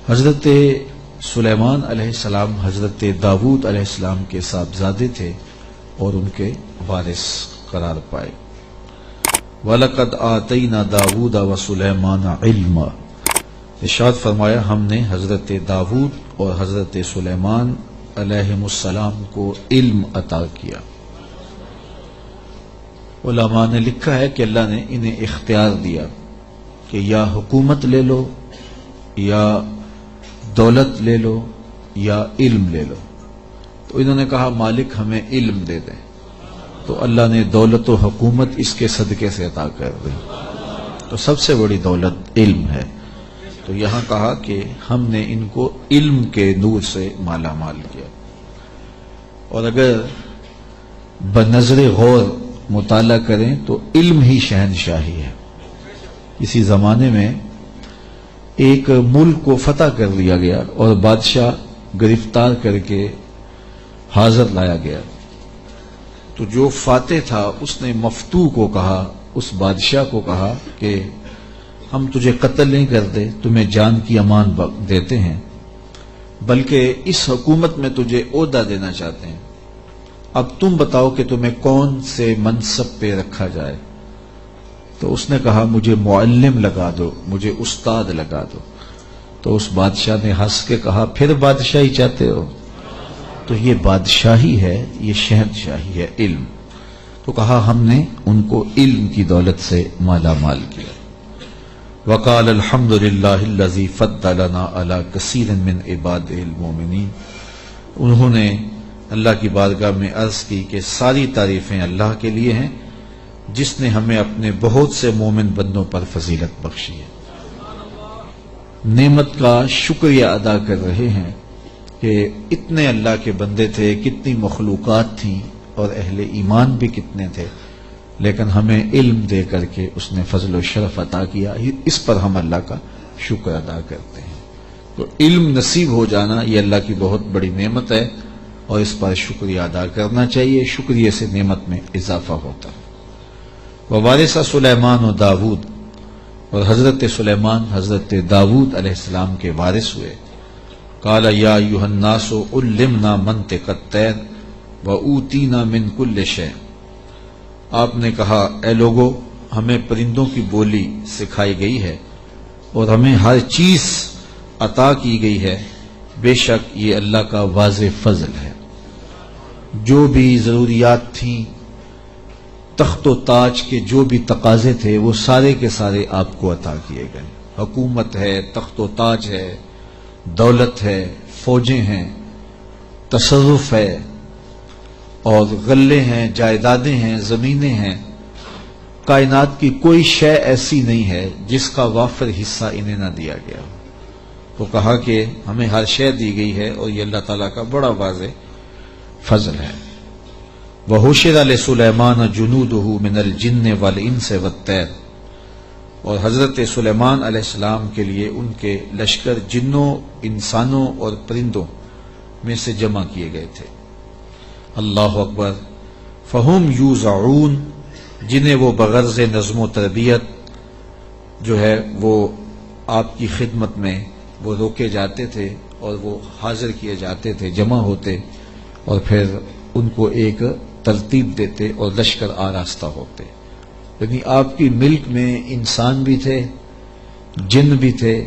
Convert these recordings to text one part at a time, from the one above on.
حضرت سلیمان علیہ السلام حضرت داؤد علیہ السلام کے صاحبزادے تھے اور ان کے وارث قرار پائے۔ وَلَقَدْ آتَيْنَا دَاوُودَ وَسُلَيْمَانَ عِلْمًا، ارشاد فرمایا ہم نے حضرت داؤد اور حضرت سلیمان علیہ السلام کو علم عطا کیا۔ علماء نے لکھا ہے کہ اللہ نے انہیں اختیار دیا کہ یا حکومت لے لو، یا دولت لے لو، یا علم لے لو۔ تو انہوں نے کہا مالک ہمیں علم دے دیں، تو اللہ نے دولت و حکومت اس کے صدقے سے عطا کر دی۔ تو سب سے بڑی دولت علم ہے۔ تو یہاں کہا کہ ہم نے ان کو علم کے نور سے مالا مال کیا۔ اور اگر بنظر غور مطالعہ کریں تو علم ہی شہنشاہی ہے۔ اسی زمانے میں ایک ملک کو فتح کر لیا گیا اور بادشاہ گرفتار کر کے حاضر لایا گیا، تو جو فاتح تھا اس نے مفتو کو کہا، اس بادشاہ کو کہا کہ ہم تجھے قتل نہیں کرتے، تمہیں جان کی امان دیتے ہیں، بلکہ اس حکومت میں تجھے عہدہ دینا چاہتے ہیں، اب تم بتاؤ کہ تمہیں کون سے منصب پہ رکھا جائے۔ تو اس نے کہا مجھے معلم لگا دو، مجھے استاد لگا دو۔ تو اس بادشاہ نے ہنس کے کہا پھر بادشاہی چاہتے ہو؟ تو یہ بادشاہی ہے، یہ شہنشاہی ہے علم۔ تو کہا ہم نے ان کو علم کی دولت سے مالا مال کیا۔ وقال الحمد للہ الذی فضلنا علی کثیر من عبادہ المؤمنین، انہوں نے اللہ کی بارگاہ میں عرض کی کہ ساری تعریفیں اللہ کے لیے ہیں جس نے ہمیں اپنے بہت سے مومن بندوں پر فضیلت بخشی ہے۔ نعمت کا شکریہ ادا کر رہے ہیں کہ اتنے اللہ کے بندے تھے، کتنی مخلوقات تھیں اور اہل ایمان بھی کتنے تھے، لیکن ہمیں علم دے کر کے اس نے فضل و شرف عطا کیا، اس پر ہم اللہ کا شکر ادا کرتے ہیں۔ تو علم نصیب ہو جانا یہ اللہ کی بہت بڑی نعمت ہے اور اس پر شکریہ ادا کرنا چاہیے، شکریہ سے نعمت میں اضافہ ہوتا ہے۔ ووارث سلیمان و داود، اور حضرت سلیمان حضرت داود علیہ السلام کے وارث ہوئے۔ قال یا ایھا الناس علمنا منطق الطیر واوتینا من کل شیء، آپ نے کہا اے لوگو ہمیں پرندوں کی بولی سکھائی گئی ہے اور ہمیں ہر چیز عطا کی گئی ہے، بے شک یہ اللہ کا واضح فضل ہے۔ جو بھی ضروریات تھیں، تخت و تاج کے جو بھی تقاضے تھے وہ سارے کے سارے آپ کو عطا کیے گئے۔ حکومت ہے، تخت و تاج ہے، دولت ہے، فوجیں ہیں، تصرف ہے، اور غلے ہیں، جائیدادیں ہیں، زمینیں ہیں۔ کائنات کی کوئی شے ایسی نہیں ہے جس کا وافر حصہ انہیں نہ دیا گیا۔ تو کہا کہ ہمیں ہر شے دی گئی ہے اور یہ اللہ تعالیٰ کا بڑا واضح فضل ہے۔ وَحُشِرَ لِسُلَيْمَانَ جُنُودُهُ مِنَ الْجِنِّ وَالْإِنسِ وَالطَّيْرِ، اور حضرت سلیمان علیہ السلام کے لیے ان کے لشکر جنوں، انسانوں اور پرندوں میں سے جمع کیے گئے تھے۔ اللہ اکبر۔ فَهُمْ يُوزَعُونَ، جنہیں وہ بغرض نظم و تربیت جو ہے وہ آپ کی خدمت میں وہ روکے جاتے تھے اور وہ حاضر کیے جاتے تھے، جمع ہوتے اور پھر ان کو ایک ترتیب دیتے اور لشکر آراستہ ہوتے۔ یعنی آپ کی ملک میں انسان بھی تھے، جن بھی تھے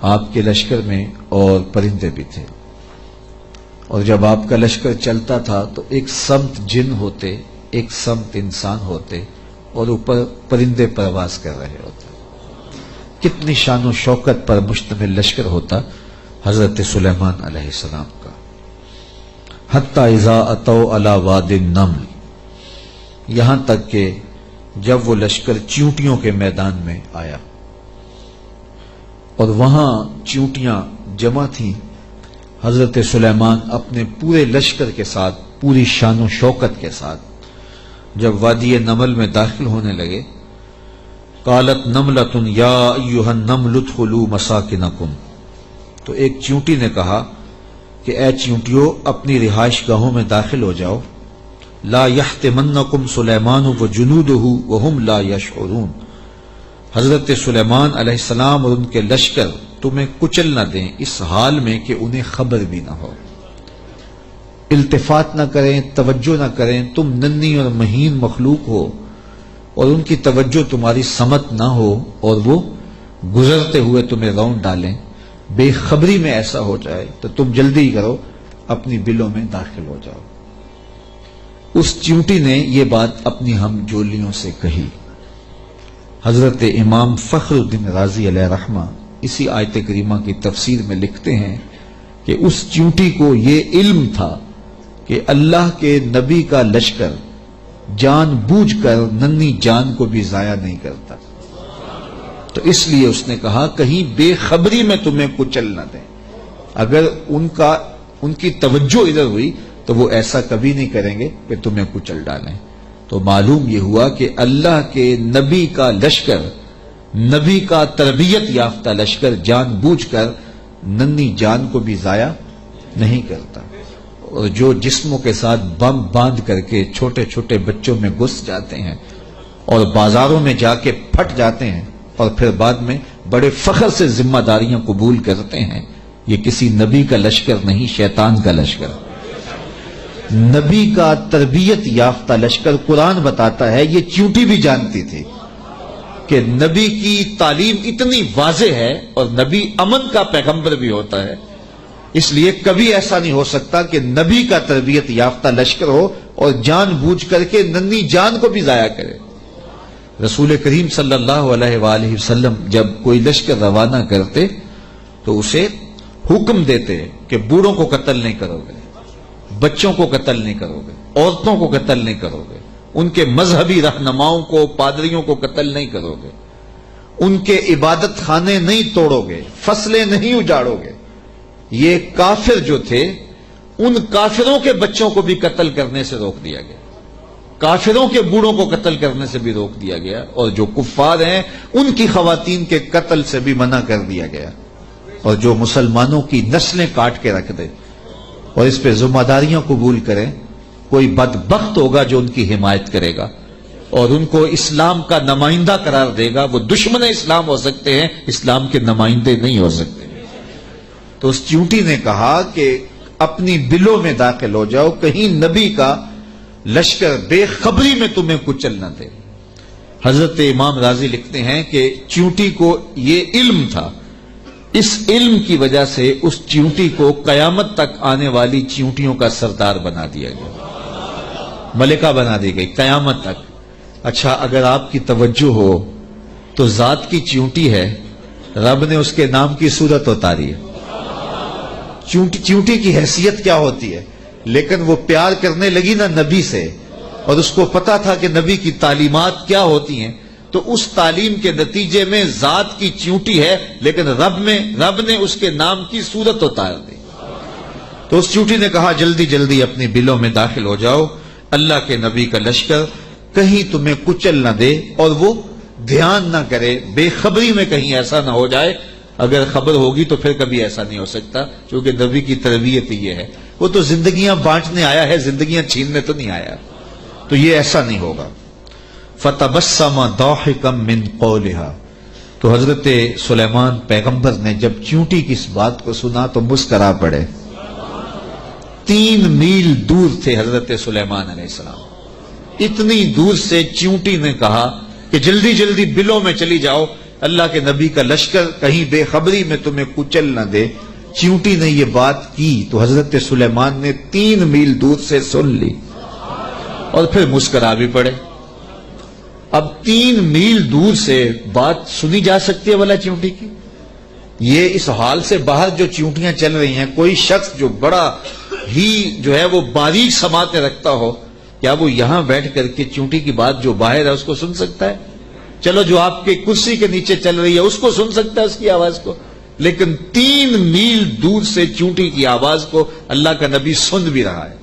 آپ کے لشکر میں، اور پرندے بھی تھے۔ اور جب آپ کا لشکر چلتا تھا تو ایک سمت جن ہوتے، ایک سمت انسان ہوتے، اور اوپر پرندے پرواز کر رہے ہوتے۔ کتنی شان و شوکت پر مشتمل لشکر ہوتا حضرت سلیمان علیہ السلام کا۔ حتی اذا اتوا علی واد النمل، یہاں تک کہ جب وہ لشکر چیونٹیوں کے میدان میں آیا اور وہاں چیونٹیاں جمع تھیں، حضرت سلیمان اپنے پورے لشکر کے ساتھ، پوری شان و شوکت کے ساتھ جب وادی نمل میں داخل ہونے لگے، قالت نملۃ یا ایھا النمل ادخلوا مساکنکم، تو ایک چیونٹی نے کہا کہ اے چیونٹیوں اپنی رہائش گاہوں میں داخل ہو جاؤ، لا یحطمنکم سلیمان وجنودہ وہم لا یشعرون، حضرت سلیمان علیہ السلام اور ان کے لشکر تمہیں کچل نہ دیں اس حال میں کہ انہیں خبر بھی نہ ہو، التفات نہ کریں، توجہ نہ کریں، تم ننھی اور مہین مخلوق ہو اور ان کی توجہ تمہاری سمت نہ ہو اور وہ گزرتے ہوئے تمہیں رون ڈالیں، بے خبری میں ایسا ہو جائے تو تم جلدی کرو اپنی بلوں میں داخل ہو جاؤ۔ اس چیونٹی نے یہ بات اپنی ہم جولیوں سے کہی۔ حضرت امام فخر الدین رازی علیہ رحمہ اسی آیت کریمہ کی تفسیر میں لکھتے ہیں کہ اس چیونٹی کو یہ علم تھا کہ اللہ کے نبی کا لشکر جان بوجھ کر ننھی جان کو بھی ضائع نہیں کرتا، تو اس لیے اس نے کہا کہیں بے خبری میں تمہیں کچل نہ دیں۔ اگر ان کی توجہ ادھر ہوئی تو وہ ایسا کبھی نہیں کریں گے کہ تمہیں کچل ڈالیں۔ تو معلوم یہ ہوا کہ اللہ کے نبی کا لشکر، نبی کا تربیت یافتہ لشکر جان بوجھ کر ننھی جان کو بھی ضائع نہیں کرتا، اور جو جسموں کے ساتھ بم باندھ کر کے چھوٹے چھوٹے بچوں میں گھس جاتے ہیں اور بازاروں میں جا کے پھٹ جاتے ہیں اور پھر بعد میں بڑے فخر سے ذمہ داریاں قبول کرتے ہیں، یہ کسی نبی کا لشکر نہیں، شیطان کا لشکر۔ نبی کا تربیت یافتہ لشکر، قرآن بتاتا ہے، یہ چیونٹی بھی جانتی تھی کہ نبی کی تعلیم اتنی واضح ہے اور نبی امن کا پیغمبر بھی ہوتا ہے، اس لیے کبھی ایسا نہیں ہو سکتا کہ نبی کا تربیت یافتہ لشکر ہو اور جان بوجھ کر کے ننھی جان کو بھی ضائع کرے۔ رسول کریم صلی اللہ علیہ وآلہ وسلم جب کوئی لشکر روانہ کرتے تو اسے حکم دیتے کہ بوڑھوں کو قتل نہیں کرو گے، بچوں کو قتل نہیں کرو گے، عورتوں کو قتل نہیں کرو گے، ان کے مذہبی رہنماؤں کو، پادریوں کو قتل نہیں کرو گے، ان کے عبادت خانے نہیں توڑو گے، فصلیں نہیں اجاڑو گے۔ یہ کافر جو تھے ان کافروں کے بچوں کو بھی قتل کرنے سے روک دیا گیا، کافروں کے بوڑھوں کو قتل کرنے سے بھی روک دیا گیا، اور جو کفار ہیں ان کی خواتین کے قتل سے بھی منع کر دیا گیا، اور جو مسلمانوں کی نسلیں کاٹ کے رکھ دے اور اس پہ ذمہ داریاں قبول کریں، کوئی بدبخت ہوگا جو ان کی حمایت کرے گا اور ان کو اسلام کا نمائندہ قرار دے گا، وہ دشمن اسلام ہو سکتے ہیں، اسلام کے نمائندے نہیں ہو سکتے۔ تو اس چیونٹی نے کہا کہ اپنی بلوں میں داخل ہو جاؤ، کہیں نبی کا لشکر بے خبری میں تمہیں کچل نہ دے۔ حضرت امام راضی لکھتے ہیں کہ چیونٹی کو یہ علم تھا، اس علم کی وجہ سے اس چیونٹی کو قیامت تک آنے والی چیونٹیوں کا سردار بنا دیا گیا، ملکہ بنا دی گئی قیامت تک۔ اچھا، اگر آپ کی توجہ ہو تو ذات کی چیونٹی ہے، رب نے اس کے نام کی صورت اتاری ہے۔ چیونٹی کی حیثیت کیا ہوتی ہے، لیکن وہ پیار کرنے لگی نا نبی سے، اور اس کو پتا تھا کہ نبی کی تعلیمات کیا ہوتی ہیں، تو اس تعلیم کے نتیجے میں ذات کی چیونٹی ہے، لیکن رب نے اس کے نام کی صورت اتار دی۔ تو اس چیونٹی نے کہا جلدی جلدی اپنی بلوں میں داخل ہو جاؤ، اللہ کے نبی کا لشکر کہیں تمہیں کچل نہ دے اور وہ دھیان نہ کرے، بے خبری میں کہیں ایسا نہ ہو جائے۔ اگر خبر ہوگی تو پھر کبھی ایسا نہیں ہو سکتا، کیونکہ نبی کی تربیت یہ ہے، وہ تو زندگیاں بانٹنے آیا ہے، زندگیاں چھیننے تو نہیں آیا، تو یہ ایسا نہیں ہوگا۔ فَتَبَسَّمَ ضَاحِكًا مِّن قَوْلِهَا، تو حضرت سلیمان پیغمبر نے جب چیونٹی کی اس بات کو سنا تو مسکرا پڑے۔ 3 میل دور تھے حضرت سلیمان علیہ السلام، اتنی دور سے چیونٹی نے کہا کہ جلدی جلدی بلوں میں چلی جاؤ، اللہ کے نبی کا لشکر کہیں بے خبری میں تمہیں کچل نہ دے۔ چیونٹی نے یہ بات کی تو حضرت سلیمان نے 3 میل دور سے سن لی اور پھر مسکرا بھی پڑے۔ اب 3 میل دور سے بات سنی جا سکتی ہے والا چیونٹی کی؟ یہ اس حال سے باہر جو چیونٹیاں چل رہی ہیں، کوئی شخص جو بڑا ہی جو ہے وہ باریک سماعتیں رکھتا ہو، کیا وہ یہاں بیٹھ کر کے چیونٹی کی بات جو باہر ہے اس کو سن سکتا ہے؟ چلو جو آپ کے کرسی کے نیچے چل رہی ہے اس کو سن سکتا ہے، اس کی آواز کو، لیکن 3 میل دور سے چیونٹی کی آواز کو اللہ کا نبی سن بھی رہا ہے،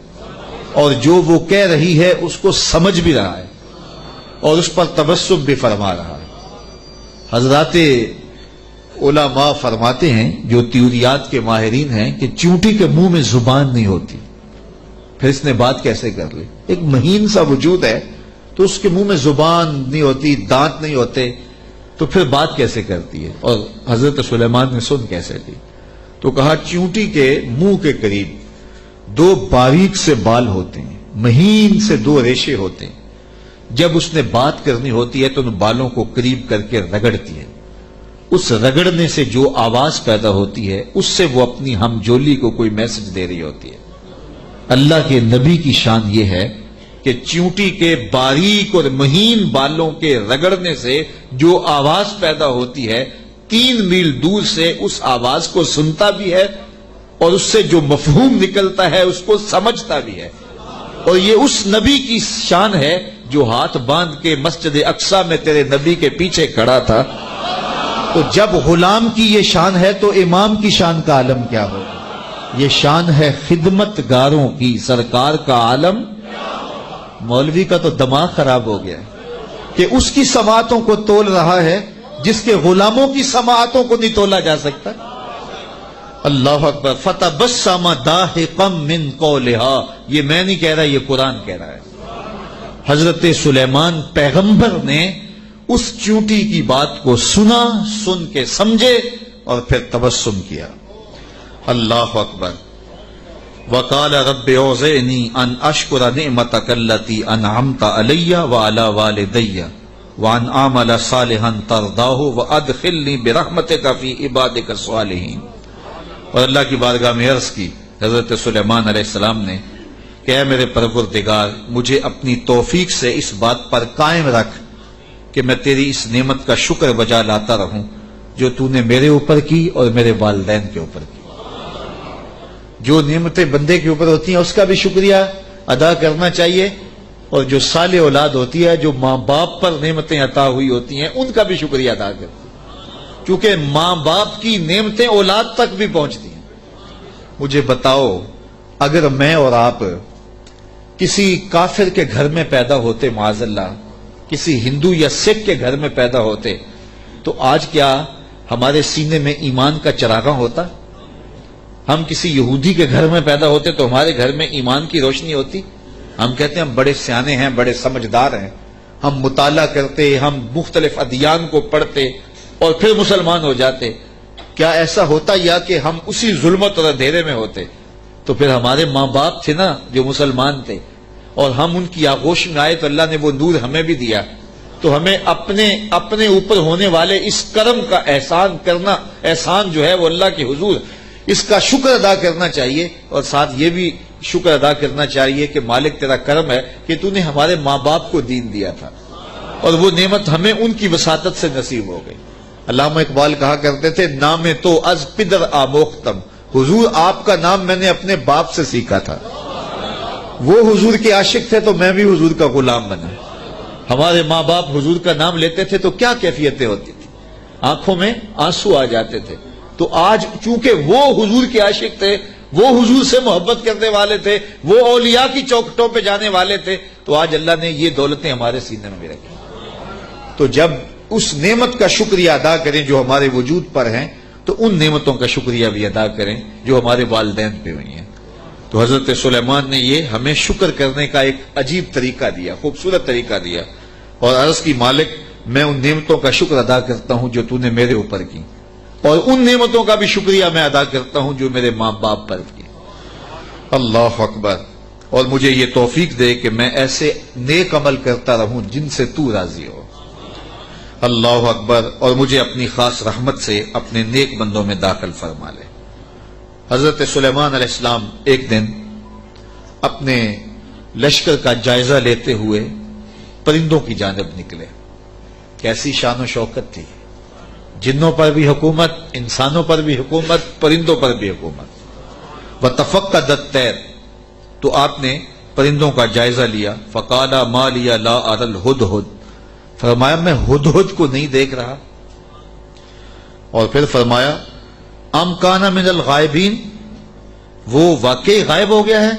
اور جو وہ کہہ رہی ہے اس کو سمجھ بھی رہا ہے، اور اس پر تبسم بھی فرما رہا ہے۔ حضرات علماء فرماتے ہیں، جو تیوریات کے ماہرین ہیں، کہ چیونٹی کے منہ میں زبان نہیں ہوتی، پھر اس نے بات کیسے کر لی؟ ایک مہین سا وجود ہے تو اس کے منہ میں زبان نہیں ہوتی، دانت نہیں ہوتے، تو پھر بات کیسے کرتی ہے؟ اور حضرت سلیمان نے سن کیسے لی؟ تو کہا چیونٹی کے منہ کے قریب دو باریک سے بال ہوتے ہیں، مہین سے دو ریشے ہوتے ہیں، جب اس نے بات کرنی ہوتی ہے تو ان بالوں کو قریب کر کے رگڑتی ہے، اس رگڑنے سے جو آواز پیدا ہوتی ہے اس سے وہ اپنی ہم جولی کو کوئی میسج دے رہی ہوتی ہے۔ اللہ کے نبی کی شان یہ ہے کہ چیونٹی کے باریک اور مہین بالوں کے رگڑنے سے جو آواز پیدا ہوتی ہے 3 میل دور سے اس آواز کو سنتا بھی ہے اور اس سے جو مفہوم نکلتا ہے اس کو سمجھتا بھی ہے۔ اور یہ اس نبی کی شان ہے جو ہاتھ باندھ کے مسجد اقصی میں تیرے نبی کے پیچھے کھڑا تھا۔ تو جب غلام کی یہ شان ہے تو امام کی شان کا عالم کیا ہوگا؟ یہ شان ہے خدمت گاروں کی، سرکار کا عالم۔ مولوی کا تو دماغ خراب ہو گیا کہ اس کی سماعتوں کو تول رہا ہے جس کے غلاموں کی سماعتوں کو نہیں تولا جا سکتا۔ اللہ اکبر۔ فتبسم ضاحکا من قولها، یہ میں نہیں کہہ رہا، یہ قرآن کہہ رہا ہے۔ حضرت سلیمان پیغمبر نے اس چونٹی کی بات کو سنا، سن کے سمجھے اور پھر تبسم کیا۔ اللہ اکبر۔ وقال رب اوزعنی ان اشکر نعمتک التی انعمت علی وعلی والدی وان اعمل صالحا ترضاہ وادخلنی برحمتک فی عبادک الصالحین۔ اور اللہ کی بارگاہ میں عرض کی حضرت سلیمان علیہ السلام نے کہ اے میرے پروردگار، مجھے اپنی توفیق سے اس بات پر قائم رکھ کہ میں تیری اس نعمت کا شکر بجا لاتا رہوں جو تو نے میرے اوپر کی اور میرے والدین کے اوپر کی۔ جو نعمتیں بندے کے اوپر ہوتی ہیں اس کا بھی شکریہ ادا کرنا چاہیے، اور جو صالح اولاد ہوتی ہے، جو ماں باپ پر نعمتیں عطا ہوئی ہوتی ہیں، ان کا بھی شکریہ ادا کرنا، کیونکہ ماں باپ کی نعمتیں اولاد تک بھی پہنچتی ہیں۔ مجھے بتاؤ، اگر میں اور آپ کسی کافر کے گھر میں پیدا ہوتے، معاذ اللہ کسی ہندو یا سکھ کے گھر میں پیدا ہوتے، تو آج کیا ہمارے سینے میں ایمان کا چراغاں ہوتا؟ ہم کسی یہودی کے گھر میں پیدا ہوتے تو ہمارے گھر میں ایمان کی روشنی ہوتی؟ ہم کہتے ہیں ہم بڑے سیانے ہیں، بڑے سمجھدار ہیں، ہم مطالعہ کرتے، ہم مختلف ادیان کو پڑھتے اور پھر مسلمان ہو جاتے۔ کیا ایسا ہوتا یا کہ ہم اسی ظلمت اور اندھیرے میں ہوتے؟ تو پھر ہمارے ماں باپ تھے نا جو مسلمان تھے، اور ہم ان کی آغوش میں آئے تو اللہ نے وہ نور ہمیں بھی دیا۔ تو ہمیں اپنے اوپر ہونے والے اس کرم کا احسان کرنا، احسان جو ہے وہ اللہ کے حضور، اس کا شکر ادا کرنا چاہیے، اور ساتھ یہ بھی شکر ادا کرنا چاہیے کہ مالک تیرا کرم ہے کہ تو نے ہمارے ماں باپ کو دین دیا تھا، اور وہ نعمت ہمیں ان کی وساطت سے نصیب ہو گئی۔ علامہ اقبال کہا کرتے تھے، نام تو از پدر آموختم، حضور آپ کا نام میں نے اپنے باپ سے سیکھا تھا۔ وہ حضور کے عاشق تھے تو میں بھی حضور کا غلام بنا۔ ہمارے ماں باپ حضور کا نام لیتے تھے تو کیا کیفیتیں ہوتی تھی، آنکھوں میں آنسو آ جاتے تھے۔ تو آج چونکہ وہ حضور کے عاشق تھے، وہ حضور سے محبت کرنے والے تھے، وہ اولیاء کی چوکھٹوں پہ جانے والے تھے، تو آج اللہ نے یہ دولتیں ہمارے سینے میں بھی رکھی۔ تو جب اس نعمت کا شکریہ ادا کریں جو ہمارے وجود پر ہیں، تو ان نعمتوں کا شکریہ بھی ادا کریں جو ہمارے والدین پہ ہوئی ہیں۔ تو حضرت سلیمان نے یہ ہمیں شکر کرنے کا ایک عجیب طریقہ دیا، خوبصورت طریقہ دیا، اور عرض کی مالک میں ان نعمتوں کا شکر ادا کرتا ہوں جو تو نے میرے اوپر کی، اور ان نعمتوں کا بھی شکریہ میں ادا کرتا ہوں جو میرے ماں باپ پر کی۔ اللہ اکبر۔ اور مجھے یہ توفیق دے کہ میں ایسے نیک عمل کرتا رہوں جن سے تو راضی ہو۔ اللہ اکبر۔ اور مجھے اپنی خاص رحمت سے اپنے نیک بندوں میں داخل فرما لے۔ حضرت سلیمان علیہ السلام ایک دن اپنے لشکر کا جائزہ لیتے ہوئے پرندوں کی جانب نکلے۔ کیسی شان و شوکت تھی، جنوں پر بھی حکومت، انسانوں پر بھی حکومت، پرندوں پر بھی حکومت۔ وَتَفَقَّدَ الطَّيْرَ، تو آپ نے پرندوں کا جائزہ لیا۔ فَقَالَ مَا لِيَ لَا أَرَى الْهُدْهُدْ، فرمایا میں ہدہد کو نہیں دیکھ رہا۔ اور پھر فرمایا ام کان من الغائبین، وہ واقعی غائب ہو گیا ہے،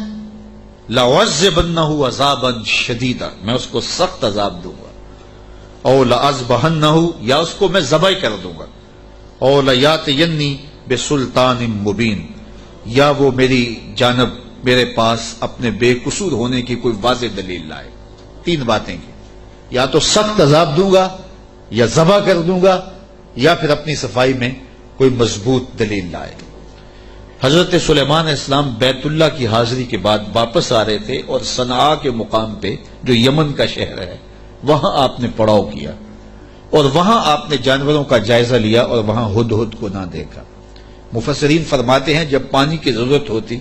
لَعُذِّبَنَّهُ عَذَابًا شَدِيدًا، میں اس کو سخت عذاب دوں گا، او لَأَذْبَحَنَّهُ، یا اس کو میں ذبح کر دوں گا، او لَيَأْتِيَنِّي بِسُلْطَانٍ مُبِينٍ، یا وہ میری جانب میرے پاس اپنے بے قصور ہونے کی کوئی واضح دلیل لائے۔ تین باتیں کی، یا تو سخت عذاب دوں گا، یا ذبح کر دوں گا یا پھر اپنی صفائی میں کوئی مضبوط دلیل لائے۔ حضرت سلیمان علیہ السلام بیت اللہ کی حاضری کے بعد واپس آ رہے تھے اور صنعاء کے مقام پہ جو یمن کا شہر ہے وہاں آپ نے پڑاؤ کیا اور وہاں آپ نے جانوروں کا جائزہ لیا اور وہاں ہدہد کو نہ دیکھا۔ مفسرین فرماتے ہیں جب پانی کی ضرورت ہوتی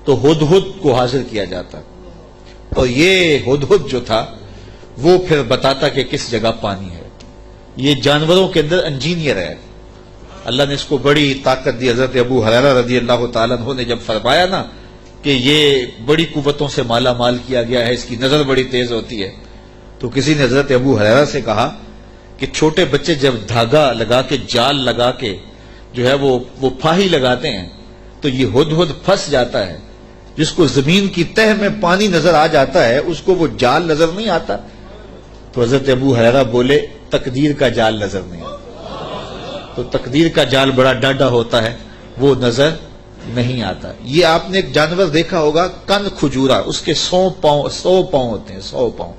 تو ہدہد کو حاضر کیا جاتا اور یہ ہدہد جو تھا وہ پھر بتاتا کہ کس جگہ پانی ہے۔ یہ جانوروں کے اندر انجینئر ہے، اللہ نے اس کو بڑی طاقت دی۔ حضرت ابو ہریرہ رضی اللہ تعالیٰ عنہ نے جب فرمایا نا کہ یہ بڑی قوتوں سے مالا مال کیا گیا ہے، اس کی نظر بڑی تیز ہوتی ہے، تو کسی نے حضرت ابو ہریرہ سے کہا کہ چھوٹے بچے جب دھاگا لگا کے جال لگا کے جو ہے وہ پھاہی لگاتے ہیں تو یہ ہدہد پھنس جاتا ہے، جس کو زمین کی تہ میں پانی نظر آ جاتا ہے اس کو وہ جال نظر نہیں آتا۔ تو حضرت ابو ہریرہ بولے تقدیر کا جال نظر نہیں آتا، تو تقدیر کا جال بڑا ڈاڈا ہوتا ہے، وہ نظر نہیں آتا۔ یہ آپ نے ایک جانور دیکھا ہوگا کن کھجورا، اس کے 100 پاؤں ہوتے ہیں، 100 پاؤں،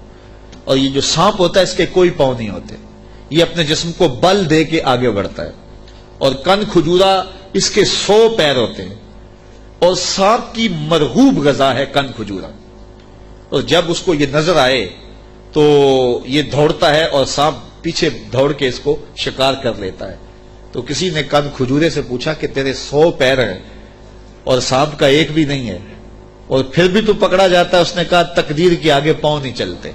اور یہ جو سانپ ہوتا ہے اس کے کوئی پاؤں نہیں ہوتے، یہ اپنے جسم کو بل دے کے آگے بڑھتا ہے، اور کن کھجورا اس کے 100 پیر ہوتے ہیں، اور سانپ کی مرغوب غذا ہے کن کھجورا، اور جب اس کو یہ نظر آئے تو یہ دوڑتا ہے اور سانپ پیچھے دوڑ کے اس کو شکار کر لیتا ہے۔ تو کسی نے کن کھجورے سے پوچھا کہ تیرے 100 پیر ہیں اور سانپ کا ایک بھی نہیں ہے اور پھر بھی تو پکڑا جاتا ہے؟ اس نے کہا تقدیر کے آگے پاؤں نہیں چلتے۔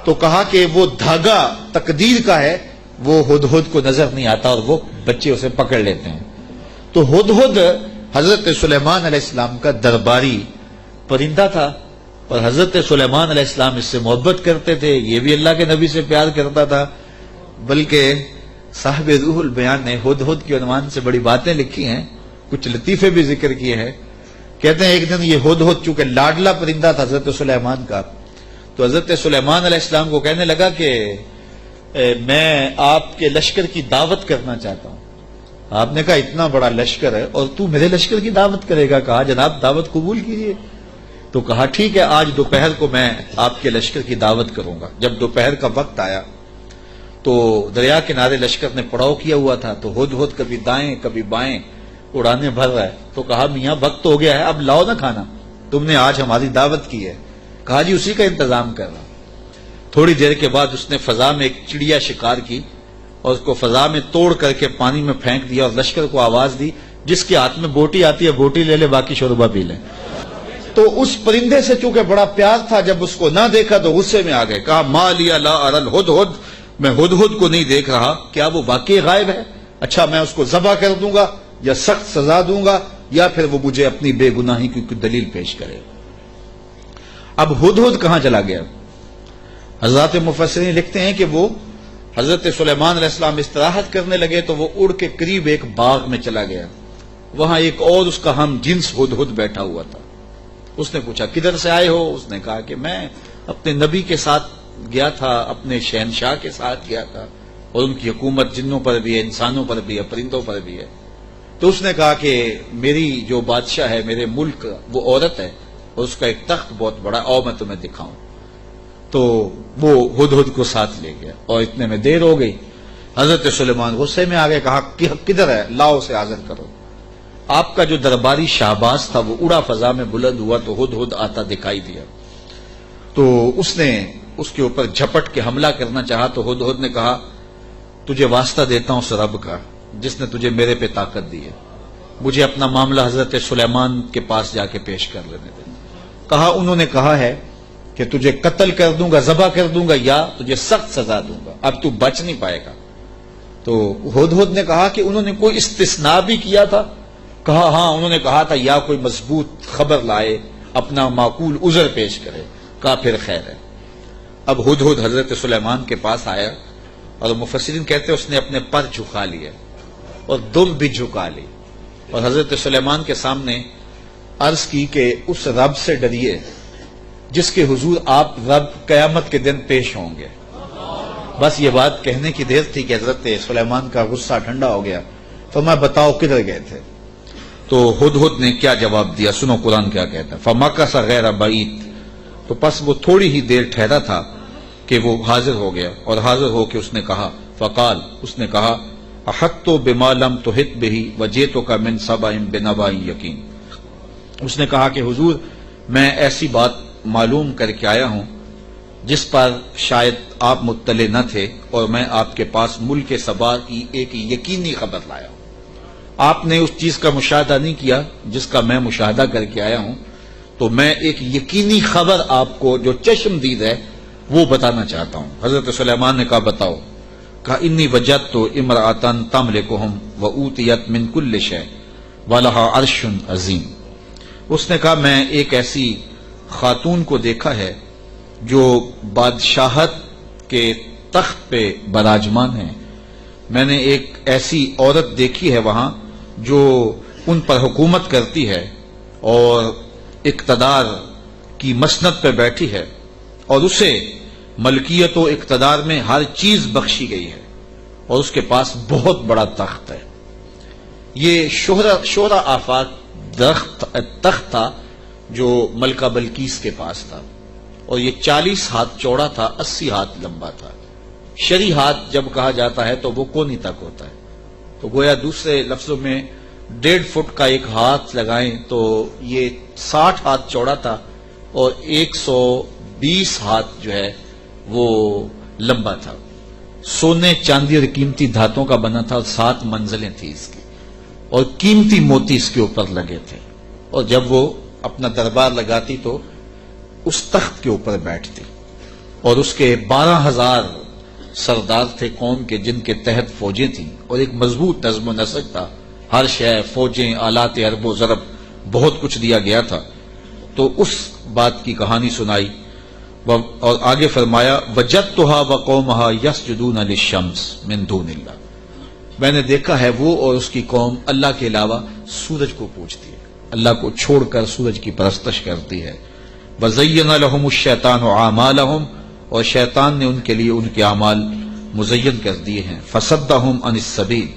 تو کہا کہ وہ دھاگا تقدیر کا ہے، وہ ہدہد کو نظر نہیں آتا اور وہ بچے اسے پکڑ لیتے ہیں۔ تو ہدہد حضرت سلیمان علیہ السلام کا درباری پرندہ تھا اور حضرت سلیمان علیہ السلام اس سے محبت کرتے تھے، یہ بھی اللہ کے نبی سے پیار کرتا تھا، بلکہ صاحب روح البیان نے ہدہد کے عنوان سے بڑی باتیں لکھی ہیں، کچھ لطیفے بھی ذکر کیے ہیں۔ کہتے ہیں ایک دن یہ ہدہد چونکہ لاڈلا پرندہ تھا حضرت سلیمان کا، تو حضرت سلیمان علیہ السلام کو کہنے لگا کہ میں آپ کے لشکر کی دعوت کرنا چاہتا ہوں۔ آپ نے کہا اتنا بڑا لشکر ہے اور تو میرے لشکر کی دعوت کرے گا؟ کہا جناب دعوت قبول کیجیے۔ تو کہا ٹھیک ہے، آج دوپہر کو میں آپ کے لشکر کی دعوت کروں گا۔ جب دوپہر کا وقت آیا تو دریا کنارے لشکر نے پڑاؤ کیا ہوا تھا، تو ہدہد کبھی دائیں کبھی بائیں اڑانے بھر رہا ہے۔ تو کہا میاں وقت ہو گیا ہے، اب لاؤ نا کھانا، تم نے آج ہماری دعوت کی ہے۔ کہا جی اسی کا انتظام کر رہا۔ تھوڑی دیر کے بعد اس نے فضا میں ایک چڑیا شکار کی اور اس کو فضا میں توڑ کر کے پانی میں پھینک دیا اور لشکر کو آواز دی جس کے ہاتھ میں بوٹی آتی ہے بوٹی لے لے، باقی شوربہ پی لے۔ تو اس پرندے سے چونکہ بڑا پیار تھا، جب اس کو نہ دیکھا تو غصے میں آ گئے، کہا ما لیا لا اری الہدہد، میں ہدہد کو نہیں دیکھ رہا، کیا وہ واقعی غائب ہے؟ اچھا میں اس کو ذبح کر دوں گا یا سخت سزا دوں گا یا پھر وہ مجھے اپنی بے گناہی کی کوئی دلیل پیش کرے۔ اب ہدہد کہاں چلا گیا؟ حضرات مفسرین لکھتے ہیں کہ وہ حضرت سلیمان علیہ السلام استراحت کرنے لگے تو وہ اڑ کے قریب ایک باغ میں چلا گیا، وہاں ایک اور اس کا ہم جنس ہدہد بیٹھا ہوا تھا۔ اس نے پوچھا کدھر سے آئے ہو؟ اس نے کہا کہ میں اپنے نبی کے ساتھ گیا تھا، اپنے شہنشاہ کے ساتھ گیا تھا، اور ان کی حکومت جنوں پر بھی ہے، انسانوں پر بھی ہے، پرندوں پر بھی ہے۔ تو اس نے کہا کہ میری جو بادشاہ ہے میرے ملک وہ عورت ہے اور اس کا ایک تخت بہت بڑا، اور میں تمہیں دکھاؤں۔ تو وہ ہدہد کو ساتھ لے گیا اور اتنے میں دیر ہو گئی۔ حضرت سلیمان غصے میں آ گئے، کہا کدھر ہے؟ لاؤ اسے حاضر کرو۔ آپ کا جو درباری شہباز تھا وہ اڑا فضا میں بلند ہوا تو ہدہد آتا دکھائی دیا، تو اس نے اس کے اوپر جھپٹ کے حملہ کرنا چاہا، تو ہدہد نے کہا تجھے واسطہ دیتا ہوں اس رب کا جس نے تجھے میرے پہ طاقت دی ہے، مجھے اپنا معاملہ حضرت سلیمان کے پاس جا کے پیش کر لینے دے۔ کہا انہوں نے کہا ہے کہ تجھے قتل کر دوں گا، ذبح کر دوں گا یا تجھے سخت سزا دوں گا، اب تو بچ نہیں پائے گا۔ تو ہدہد نے کہا کہ انہوں نے کوئی استثناء بھی کیا تھا؟ کہا ہاں انہوں نے کہا تھا یا کوئی مضبوط خبر لائے، اپنا معقول عذر پیش کرے۔ کہا پھر خیر ہے۔ اب ہدہد حضرت سلیمان کے پاس آیا اور مفسرین کہتے ہیں اس نے اپنے پر جھکا لیے اور دم بھی جھکا لی اور حضرت سلیمان کے سامنے عرض کی کہ اس رب سے ڈریے جس کے حضور آپ رب قیامت کے دن پیش ہوں گے۔ بس یہ بات کہنے کی دیر تھی کہ حضرت سلیمان کا غصہ ٹھنڈا ہو گیا۔ تو میں بتاؤ کدھر گئے تھے؟ تو ہدہد نے کیا جواب دیا، سنو قرآن کیا کہتا ہے، فَمَكَثَ غَيْرَ بَعِيدٍ، تو پس وہ تھوڑی ہی دیر ٹھہرا تھا کہ کہ وہ حاضر ہو گیا، اور حاضر ہو کے اس نے کہا فقال، اس نے کہا احطت بما لم تحط به وجئتک من سبأ بنبأ یقین، اس نے کہا کہ حضور میں ایسی بات معلوم کر کے آیا ہوں جس پر شاید آپ مطلع نہ تھے، اور میں آپ کے پاس ملک سبا کی ایک یقینی خبر لایا ہوں۔ آپ نے اس چیز کا مشاہدہ نہیں کیا جس کا میں مشاہدہ کر کے آیا ہوں، تو میں ایک یقینی خبر آپ کو جو چشم دید ہے وہ بتانا چاہتا ہوں۔ حضرت سلیمان نے کہا بتاؤ، کہا انی وجدت امرأۃ تملکہم وأوتیت من کل شیء ولہا عرش عظیم، اس نے کہا میں ایک ایسی خاتون کو دیکھا ہے جو بادشاہت کے تخت پہ براجمان ہے، میں نے ایک ایسی عورت دیکھی ہے وہاں جو ان پر حکومت کرتی ہے اور اقتدار کی مسند پہ بیٹھی ہے، اور اسے ملکیت و اقتدار میں ہر چیز بخشی گئی ہے، اور اس کے پاس بہت بڑا تخت ہے۔ یہ شہرہ آفاق تخت تھا جو ملکہ بلقیس کے پاس تھا، اور یہ 40 ہاتھ چوڑا تھا، 80 ہاتھ لمبا تھا۔ شرعی ہاتھ جب کہا جاتا ہے تو وہ کونی تک ہوتا ہے، تو گویا دوسرے لفظوں میں 1.5 فٹ کا ایک ہاتھ لگائیں تو یہ 60 ہاتھ چوڑا تھا، اور 120 ہاتھ جو ہے وہ لمبا تھا۔ سونے چاندی اور قیمتی دھاتوں کا بنا تھا، اور 7 منزلیں تھیں اس کی، اور قیمتی موتی اس کے اوپر لگے تھے، اور جب وہ اپنا دربار لگاتی تو اس تخت کے اوپر بیٹھتی، اور اس کے 12,000 سردار تھے قوم کے جن کے تحت فوجیں تھیں، اور ایک مضبوط نظم و نسق تھا، ہر شے، فوجیں، آلات حرب و ضرب، بہت کچھ دیا گیا تھا۔ تو اس بات کی کہانی سنائی، اور آگے فرمایا وجدتھا وقومھا یسجدون للشمس من دون اللہ، میں نے دیکھا ہے وہ اور اس کی قوم اللہ کے علاوہ سورج کو پوجتی ہے، اللہ کو چھوڑ کر سورج کی پرستش کرتی ہے۔ وزین لہم الشیطان اعمالہم، اور شیطان نے ان کے لیے ان کے اعمال مزین کر دیے ہیں۔ فصدہم عن السبیل،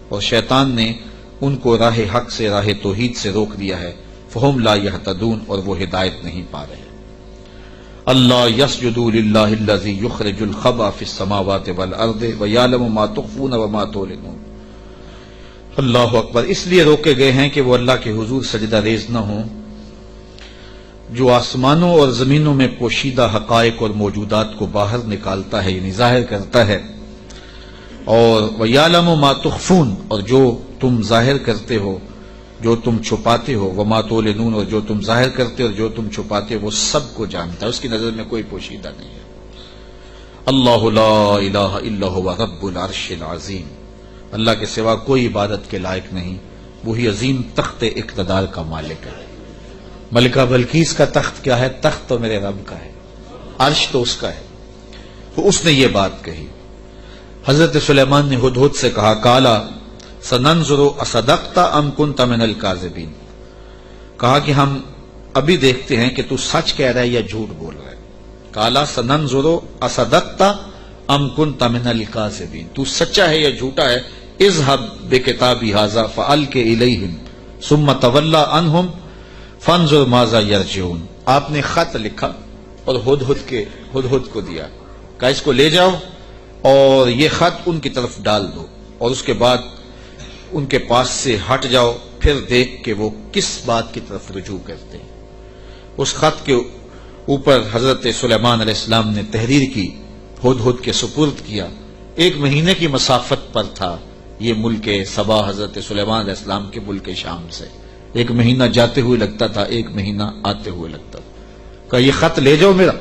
اور شیطان نے ان کو راہ حق سے، راہ توحید سے روک دیا ہے۔ فہم لا یہتدون، اور وہ ہدایت نہیں پا رہے۔ اللہ یسجدوا للہ الذی یخرج الخبأ فی السماوات والارض ویعلم ما تخفون وما تعلنون۔ اللہ اکبر، اس لیے روکے گئے ہیں کہ وہ اللہ کے حضور سجدہ ریز نہ ہوں جو آسمانوں اور زمینوں میں پوشیدہ حقائق اور موجودات کو باہر نکالتا ہے، یعنی ظاہر کرتا ہے، اور وَيَعْلَمُ مَا تُخْفُونَ، اور جو تم ظاہر کرتے ہو، جو تم چھپاتے ہو، وَمَا تُعْلِنُونَ، اور جو تم ظاہر کرتے ہو اور جو تم چھپاتے ہو وہ سب کو جانتا ہے، اس کی نظر میں کوئی پوشیدہ نہیں ہے۔ اللہ لا الہ الا هو رب العرش العظیم، اللہ کے سوا کوئی عبادت کے لائق نہیں، وہی عظیم تخت اقتدار کا مالک ہے۔ ملکہ بلقیس کا تخت کیا ہے؟ تخت تو میرے رب کا ہے، عرش تو اس کا ہے، تو اس نے یہ بات کہی۔ حضرت سلیمان نے ہدہد سے کہا کالا سننظر اصدقت ام کنت من الکاذبین، کہا کہ ہم ابھی دیکھتے ہیں کہ تو سچ کہہ رہا ہے یا جھوٹ بول رہا ہے۔ کالا سننظر اصدقت ام کنت من الکاذبین، تو سچا ہے یا جھوٹا ہے۔ اذهب بکتابی ھذا فالق الیہم ثم تولى عنہم فانظر ماذا یرجعون، آپ نے خط لکھا اور ہدہد کو دیا، کہا اس کو لے جاؤ اور یہ خط ان کی طرف ڈال دو، اور اس کے بعد ان کے پاس سے ہٹ جاؤ، پھر دیکھ کہ وہ کس بات کی طرف رجوع کرتے ہیں۔ اس خط کے اوپر حضرت سلیمان علیہ السلام نے تحریر کی، ہدہد کے سپرد کیا۔ 1 مہینے کی مسافت پر تھا یہ ملک سبا حضرت سلیمان علیہ السلام کے ملک شام سے، 1 مہینہ جاتے ہوئے لگتا تھا، 1 مہینہ آتے ہوئے لگتا تھا۔ کہا یہ خط لے جاؤ میرا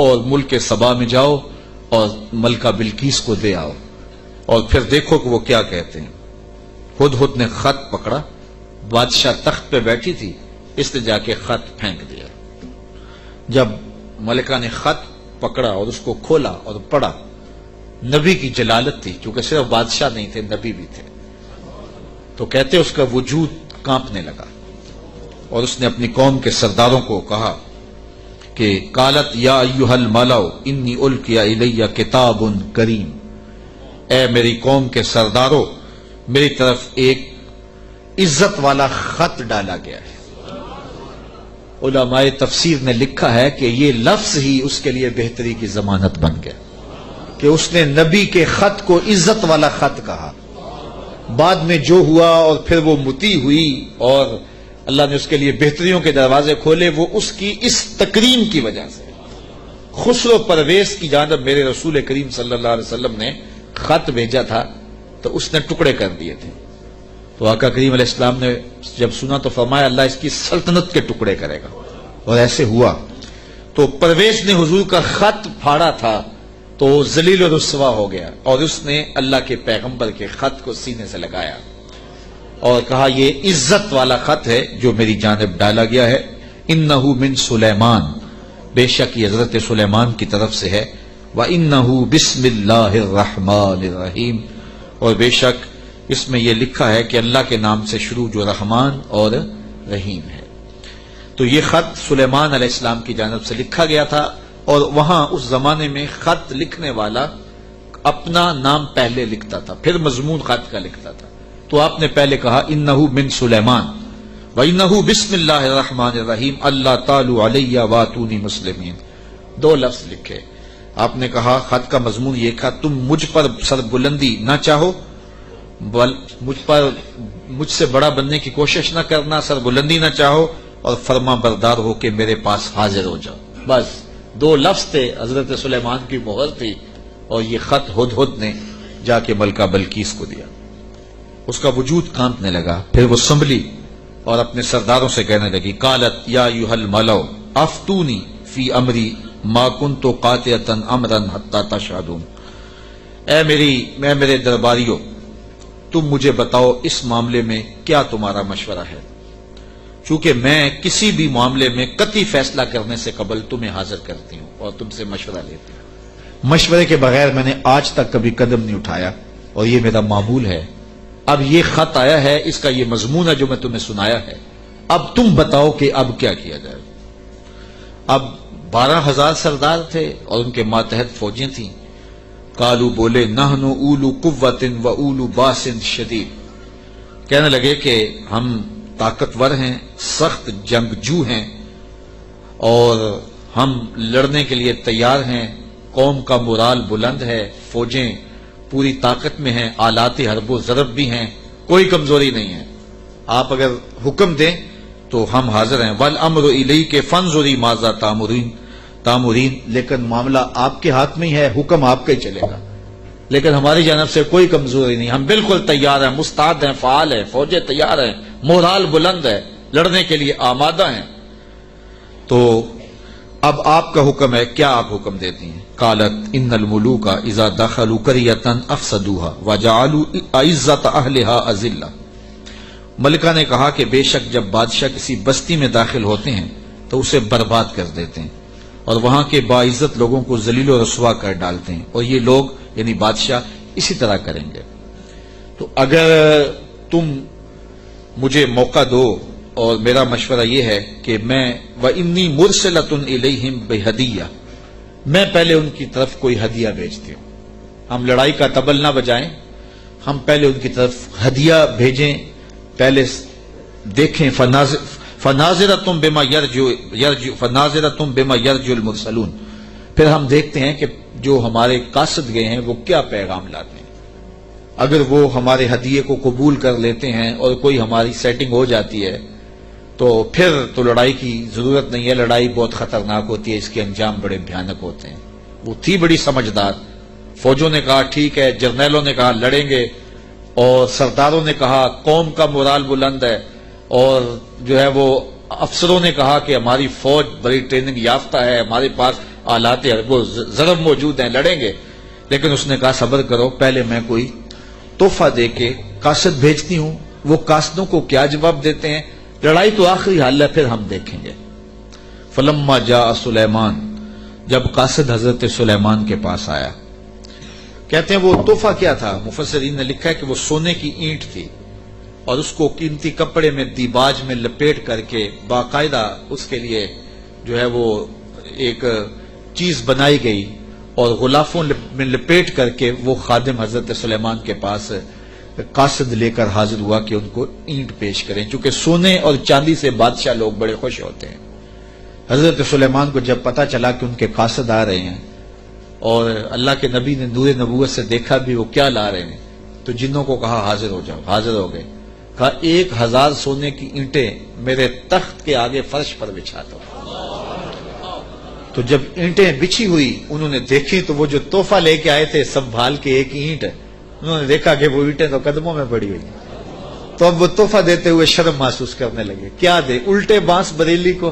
اور ملک سبا میں جاؤ اور ملکہ بلقیس کو دے آؤ، اور پھر دیکھو کہ وہ کیا کہتے ہیں۔ ہدہد نے خط پکڑا، بادشاہ تخت پہ بیٹھی تھی، اس نے جا کے خط پھینک دیا۔ جب ملکہ نے خط پکڑا اور اس کو کھولا اور پڑھا، نبی کی جلالت تھی، چونکہ صرف بادشاہ نہیں تھے، نبی بھی تھے، تو کہتے اس کا وجود کانپنے لگا، اور اس نے اپنی قوم کے سرداروں کو کہا کہ قالت یا ایھا الملأ انی القی الی کتاب کریم، اے میری قوم کے سرداروں، میری طرف ایک عزت والا خط ڈالا گیا ہے۔ علماء تفسیر نے لکھا ہے کہ یہ لفظ ہی اس کے لیے بہتری کی ضمانت بن گیا کہ اس نے نبی کے خط کو عزت والا خط کہا. بعد میں جو ہوا اور پھر وہ مطیع ہوئی اور اللہ نے اس کے لیے بہتریوں کے دروازے کھولے، وہ اس کی اس تکریم کی وجہ سے. خسرو پرویز کی جانب میرے رسول کریم صلی اللہ علیہ وسلم نے خط بھیجا تھا تو اس نے ٹکڑے کر دیے تھے. تو آقا کریم علیہ السلام نے جب سنا تو فرمایا اللہ اس کی سلطنت کے ٹکڑے کرے گا، اور ایسے ہوا. تو پرویز نے حضور کا خط پھاڑا تھا تو ذلیل و رسوا ہو گیا، اور اس نے اللہ کے پیغمبر کے خط کو سینے سے لگایا اور کہا یہ عزت والا خط ہے جو میری جانب ڈالا گیا ہے. انہو من سلیمان، بے شک یہ حضرت سلیمان کی طرف سے ہے. وانہو بسم اللہ الرحمن الرحیم، اور بے شک اس میں یہ لکھا ہے کہ اللہ کے نام سے شروع جو رحمان اور رحیم ہے. تو یہ خط سلیمان علیہ السلام کی جانب سے لکھا گیا تھا، اور وہاں اس زمانے میں خط لکھنے والا اپنا نام پہلے لکھتا تھا پھر مضمون خط کا لکھتا تھا. تو آپ نے پہلے کہا انہو من سلیمان وانہو بسم اللہ الرحمن الرحیم اللہ تعالی علیہ واتونی مسلمین. 2 لفظ لکھے. آپ نے کہا خط کا مضمون یہ تھا تم مجھ پر سربلندی نہ چاہو، مجھ سے بڑا بننے کی کوشش نہ کرنا، سربلندی نہ چاہو، اور فرما بردار ہو کے میرے پاس حاضر ہو جاؤ. بس 2 لفظ تھے، حضرت سلیمان کی مہر تھی، اور یہ خط ہدہد نے جا کے ملکہ بلقیس کو دیا. اس کا وجود کانپنے لگا. پھر وہ سنبھلی اور اپنے سرداروں سے کہنے لگی قالت یا ایھا الملؤ افتونی فی امری ما کنت قاطعۃ امرا حتی تشہدون. اے میرے درباریوں، تم مجھے بتاؤ اس معاملے میں کیا تمہارا مشورہ ہے، چونکہ میں کسی بھی معاملے میں قطعی فیصلہ کرنے سے قبل تمہیں حاضر کرتی ہوں اور تم سے مشورہ لیتی ہوں. مشورے کے بغیر میں نے آج تک کبھی قدم نہیں اٹھایا، اور یہ میرا معمول ہے. اب یہ خط آیا ہے، اس کا یہ مضمون ہے جو میں تمہیں سنایا ہے، اب تم بتاؤ کہ اب کیا کیا جائے. اب 12,000 سردار تھے اور ان کے ماتحت فوجیں تھیں. قالو بولے نحن اولو قوت و اولو باس شدید، کہنے لگے کہ ہم طاقتور ہیں، سخت جنگجو ہیں، اور ہم لڑنے کے لیے تیار ہیں. قوم کا مورال بلند ہے، فوجیں پوری طاقت میں ہیں، آلات حرب و ضرب بھی ہیں، کوئی کمزوری نہیں ہے. آپ اگر حکم دیں تو ہم حاضر ہیں. والامر الیک فانظری ماذا تامرین، لیکن معاملہ آپ کے ہاتھ میں ہی ہے، حکم آپ کا ہی چلے گا، لیکن ہماری جانب سے کوئی کمزوری نہیں، ہم بالکل تیار ہیں، مستعد ہیں، فعال ہیں، فوجیں تیار ہیں، مورال بلند ہے، لڑنے کے لیے آمادہ ہیں. تو اب آپ کا حکم ہے، کیا آپ حکم دیتی ہیں؟ قالت ان الملوک اذا دخلوا قرية افسدوها وجعلوا اعزة اهلها اذلة. ملکہ نے کہا کہ بے شک جب بادشاہ کسی بستی میں داخل ہوتے ہیں تو اسے برباد کر دیتے ہیں اور وہاں کے باعزت لوگوں کو ذلیل و رسوا کر ڈالتے ہیں، اور یہ لوگ یعنی بادشاہ اسی طرح کریں گے. تو اگر تم مجھے موقع دو، اور میرا مشورہ یہ ہے کہ میں وَإِنِّي مُرْسِلَةٌ إِلَيْهِمْ بِهَدِيَّةٍ، میں پہلے ان کی طرف کوئی ہدیہ بھیجتی ہوں. ہم لڑائی کا طبل نہ بجائیں، ہم پہلے ان کی طرف ہدیہ بھیجیں، پہلے دیکھیں. فَنَاظِرَةٌ بِمَا يَرْجُو الْمُرْسَلُونَ، پھر ہم دیکھتے ہیں کہ جو ہمارے قاصد گئے ہیں وہ کیا پیغام لاتے ہیں. اگر وہ ہمارے ہدیے کو قبول کر لیتے ہیں اور کوئی ہماری سیٹنگ ہو جاتی ہے تو پھر تو لڑائی کی ضرورت نہیں ہے. لڑائی بہت خطرناک ہوتی ہے، اس کے انجام بڑے بھیانک ہوتے ہیں. وہ تھی بڑی سمجھدار. فوجوں نے کہا ٹھیک ہے، جرنیلوں نے کہا لڑیں گے، اور سرداروں نے کہا قوم کا مورال بلند ہے، اور جو ہے وہ افسروں نے کہا کہ ہماری فوج بڑی ٹریننگ یافتہ ہے، ہمارے پاس آلات حرب و ضرب موجود ہیں، لڑیں گے. لیکن اس نے کہا صبر کرو، پہلے میں کوئی تحفہ دے کے قاصد بھیجتی ہوں. وہ قاصدوں کو کیا جواب دیتے ہیں؟ لڑائی تو آخری حل ہے، پھر ہم دیکھیں گے. فلما جاء سلیمان، جب قاصد حضرت سلیمان کے پاس آیا، کہتے ہیں وہ تحفہ کیا تھا؟ مفسرین نے لکھا ہے کہ وہ سونے کی اینٹ تھی، اور اس کو قیمتی کپڑے میں دیباج میں لپیٹ کر کے باقاعدہ اس کے لیے جو ہے وہ ایک چیز بنائی گئی، اور غلافوں میں لپیٹ کر کے وہ خادم حضرت سلیمان کے پاس قاصد لے کر حاضر ہوا کہ ان کو اینٹ پیش کریں. چونکہ سونے اور چاندی سے بادشاہ لوگ بڑے خوش ہوتے ہیں. حضرت سلیمان کو جب پتا چلا کہ ان کے قاصد آ رہے ہیں اور اللہ کے نبی نے نور نبوت سے دیکھا بھی وہ کیا لا رہے ہیں، تو جنوں کو کہا حاضر ہو جاؤ، حاضر ہو گئے. کہا 1000 سونے کی اینٹیں میرے تخت کے آگے فرش پر بچھا دو. تو جب اینٹیں بچھی ہوئی انہوں نے دیکھی تو وہ جو تحفہ لے کے آئے تھے سنبھال کے ایک اینٹ، انہوں نے دیکھا کہ وہ اینٹیں تو قدموں میں پڑی ہوئی ہیں. تو اب وہ تحفہ دیتے ہوئے شرم محسوس کرنے لگے. کیا دے؟ الٹے بانس بریلی کو،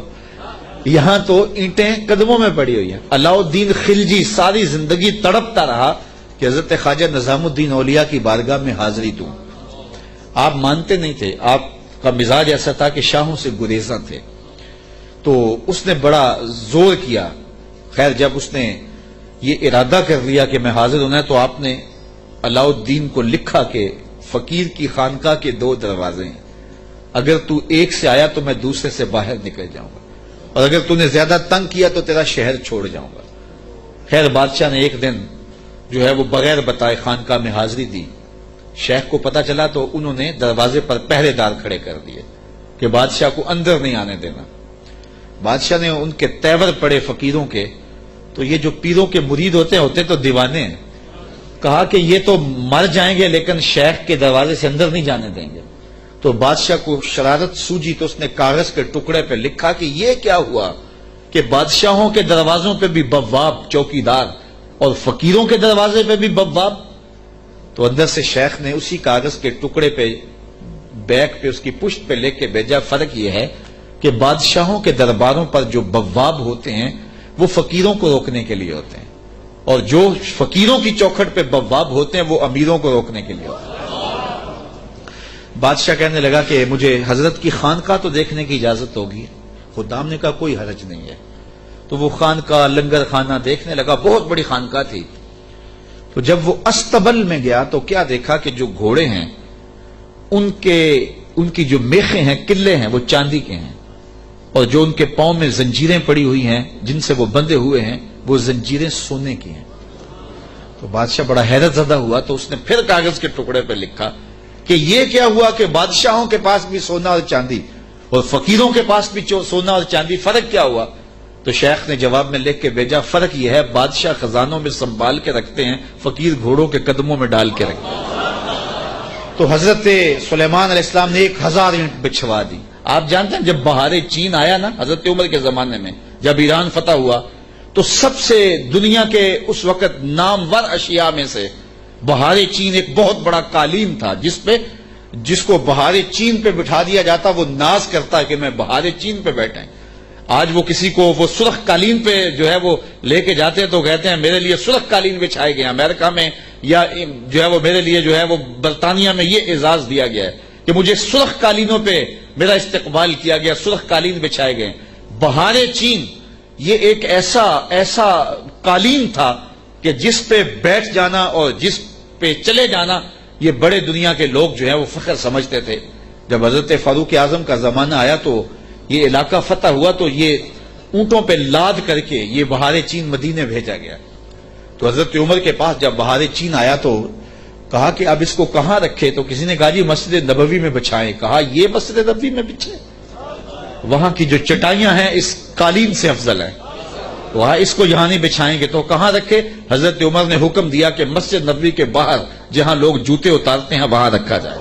یہاں تو اینٹیں قدموں میں پڑی ہوئی ہیں. علاؤ الدین خلجی ساری زندگی تڑپتا رہا کہ حضرت خواجہ نظام الدین اولیاء کی بارگاہ میں حاضری دوں. آپ مانتے نہیں تھے، آپ کا مزاج ایسا تھا کہ شاہوں سے گریزاں تھے. تو اس نے بڑا زور کیا. خیر جب اس نے یہ ارادہ کر لیا کہ میں حاضر ہونا ہے تو آپ نے علاؤ الدین کو لکھا کہ فقیر کی خانقاہ کے 2 دروازے ہیں، اگر تو ایک سے آیا تو میں دوسرے سے باہر نکل جاؤں گا، اور اگر تو نے زیادہ تنگ کیا تو تیرا شہر چھوڑ جاؤں گا. خیر بادشاہ نے ایک دن جو ہے وہ بغیر بتائے خانقاہ میں حاضری دی. شیخ کو پتا چلا تو انہوں نے دروازے پر پہرے دار کھڑے کر دیے کہ بادشاہ کو اندر نہیں آنے دینا. بادشاہ نے ان کے تیور پڑے فقیروں کے، تو یہ جو پیروں کے مرید ہوتے تو دیوانے ہیں. کہا کہ یہ تو مر جائیں گے لیکن شیخ کے دروازے سے اندر نہیں جانے دیں گے. تو بادشاہ کو شرارت سوجی تو اس نے کاغذ کے ٹکڑے پہ لکھا کہ یہ کیا ہوا کہ بادشاہوں کے دروازوں پہ بھی بواب چوکیدار اور فقیروں کے دروازے پہ بھی بواب. تو اندر سے شیخ نے اسی کاغذ کے ٹکڑے پہ بیک پہ اس کی پشت پہ لکھ کے بھیجا، فرق یہ ہے کہ بادشاہوں کے درباروں پر جو بواب ہوتے ہیں وہ فقیروں کو روکنے کے لیے ہوتے ہیں، اور جو فقیروں کی چوکھٹ پہ بواب ہوتے ہیں وہ امیروں کو روکنے کے لیے ہوتے ہیں. بادشاہ کہنے لگا کہ مجھے حضرت کی خانقاہ تو دیکھنے کی اجازت ہوگی. خدام نے کہا کوئی حرج نہیں ہے. تو وہ خانقاہ لنگر خانہ دیکھنے لگا. بہت بڑی خانقاہ تھی. تو جب وہ استبل میں گیا تو کیا دیکھا کہ جو گھوڑے ہیں ان کی جو میخیں ہیں، قلعے ہیں، وہ چاندی کے ہیں، اور جو ان کے پاؤں میں زنجیریں پڑی ہوئی ہیں جن سے وہ بندھے ہوئے ہیں وہ زنجیریں سونے کی ہیں. تو بادشاہ بڑا حیرت زدہ ہوا. تو اس نے پھر کاغذ کے ٹکڑے پہ لکھا کہ یہ کیا ہوا کہ بادشاہوں کے پاس بھی سونا اور چاندی اور فقیروں کے پاس بھی سونا اور چاندی، فرق کیا ہوا؟ تو شیخ نے جواب میں لکھ کے بھیجا، فرق یہ ہے بادشاہ خزانوں میں سنبھال کے رکھتے ہیں، فقیر گھوڑوں کے قدموں میں ڈال کے رکھتے ہیں. تو حضرت سلیمان علیہ السلام نے 1000 اینٹ بچھوا دی. آپ جانتے ہیں جب بہار چین آیا نا حضرت عمر کے زمانے میں، جب ایران فتح ہوا تو سب سے دنیا کے اس وقت نامور اشیاء میں سے بہار چین ایک بہت بڑا قالین تھا جس کو بہار چین پہ بٹھا دیا جاتا وہ ناز کرتا ہے کہ میں بہار چین پہ بیٹھا. آج وہ کسی کو وہ سرخ قالین پہ جو ہے وہ لے کے جاتے ہیں تو کہتے ہیں میرے لیے سرخ قالین بچھائے گئے. امریکہ میں یا جو ہے وہ میرے لیے جو ہے وہ برطانیہ میں یہ اعزاز دیا گیا ہے کہ مجھے سرخ قالینوں پہ میرا استقبال کیا گیا، سرخ قالین بچھائے گئے. بہار چین یہ ایک ایسا قالین تھا کہ جس پہ بیٹھ جانا اور جس پہ چلے جانا یہ بڑے دنیا کے لوگ جو ہے وہ فخر سمجھتے تھے. جب حضرت فاروق اعظم کا زمانہ آیا تو یہ علاقہ فتح ہوا تو یہ اونٹوں پہ لاد کر کے یہ بہار چین مدینے بھیجا گیا. تو حضرت عمر کے پاس جب بہار چین آیا تو کہا کہ اب اس کو کہاں رکھے؟ تو کسی نے کہا جی مسجد نبوی میں بچھائیں. کہا یہ مسجد نبوی میں بچھے؟ وہاں کی جو چٹائیاں ہیں اس قالین سے افضل ہیں، وہاں اس کو یہاں نہیں بچھائیں گے. تو کہاں رکھے؟ حضرت عمر نے حکم دیا کہ مسجد نبوی کے باہر جہاں لوگ جوتے اتارتے ہیں وہاں رکھا جائے.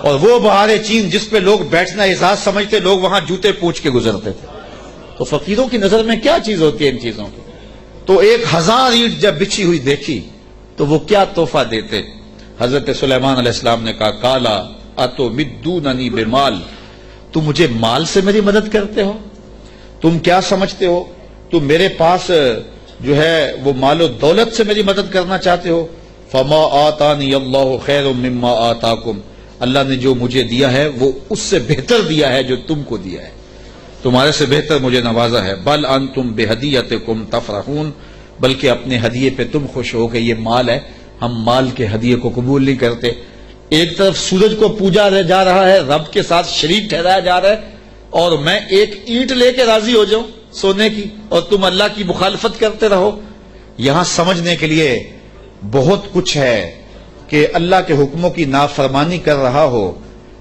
اور وہ بہار چین جس پہ لوگ بیٹھنا اعزاز سمجھتے، لوگ وہاں جوتے پوچھ کے گزرتے تھے. تو فقیروں کی نظر میں کیا چیز ہوتی ہے ان چیزوں کی؟ تو 1000 اینٹ جب بچھی ہوئی دیکھی تو وہ کیا تحفہ دیتے؟ حضرت سلیمان علیہ السلام نے کہا کالا اتو مدوننی بمال، تم مجھے مال سے میری مدد کرتے ہو؟ تم کیا سمجھتے ہو تم میرے پاس جو ہے وہ مال و دولت سے میری مدد کرنا چاہتے ہو؟ فما آتانی اللہ خیر مما آتاکم، اللہ نے جو مجھے دیا ہے وہ اس سے بہتر دیا ہے جو تم کو دیا ہے، تمہارے سے بہتر مجھے نوازا ہے. بل انتم بہدیتکم تفرحون، بلکہ اپنے ہدیے پہ تم خوش ہو کہ یہ مال ہے، ہم مال کے ہدیے کو قبول نہیں کرتے. ایک طرف سورج کو پوجا جا رہا ہے، رب کے ساتھ شریک ٹھہرایا جا رہا ہے، اور میں ایک اینٹ لے کے راضی ہو جاؤں سونے کی اور تم اللہ کی مخالفت کرتے رہو. یہاں سمجھنے کے لیے بہت کچھ ہے کہ اللہ کے حکموں کی نافرمانی کر رہا ہو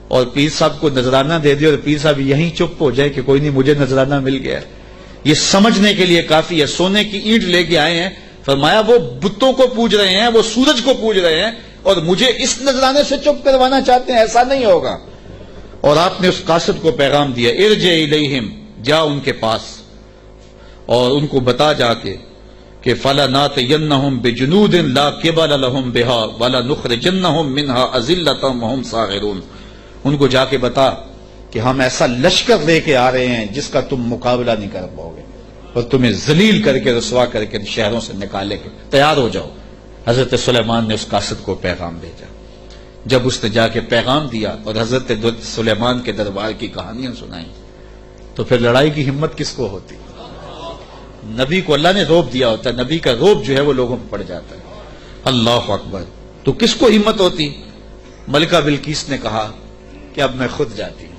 اور پیر صاحب کو نذرانہ دے دے اور پیر صاحب یہیں چپ ہو جائے کہ کوئی نہیں مجھے نذرانہ مل گیا. یہ سمجھنے کے لیے کافی ہے. سونے کی اینٹ لے کے آئے ہیں, فرمایا وہ بتوں کو پوج رہے ہیں, وہ سورج کو پوج رہے ہیں, اور مجھے اس نذرانے سے چپ کروانا چاہتے ہیں, ایسا نہیں ہوگا. اور آپ نے اس قاصد کو پیغام دیا, ارجع الیہم, جا ان کے پاس اور ان کو بتا جا کے کہ فَلَنَاتِيَنَّهُمْ بِجُنُودٍ لَا قِبَلَ لَهُمْ بِهَا وَلَنُخْرِجَنَّهُمْ مِنْهَا أَذِلَّةً وَهُمْ صَاغِرُونَ. ان کو جا کے بتا کہ ہم ایسا لشکر لے کے آ رہے ہیں جس کا تم مقابلہ نہیں کر پاؤ گے, اور تمہیں ذلیل کر کے رسوا کر کے شہروں سے نکالے کے تیار ہو جاؤ. حضرت سلیمان نے اس قاصد کو پیغام بھیجا. جب اس نے جا کے پیغام دیا اور حضرت سلیمان کے دربار کی کہانیاں سنائیں, تو پھر لڑائی کی ہمت کس کو ہوتی؟ نبی کو اللہ نے روب دیا ہوتا ہے, نبی کا روب جو ہے وہ لوگوں پہ پڑ جاتا ہے. اللہ اکبر. تو کس کو ہمت ہوتی؟ ملکہ بلقیس نے کہا کہ اب میں خود جاتی ہوں.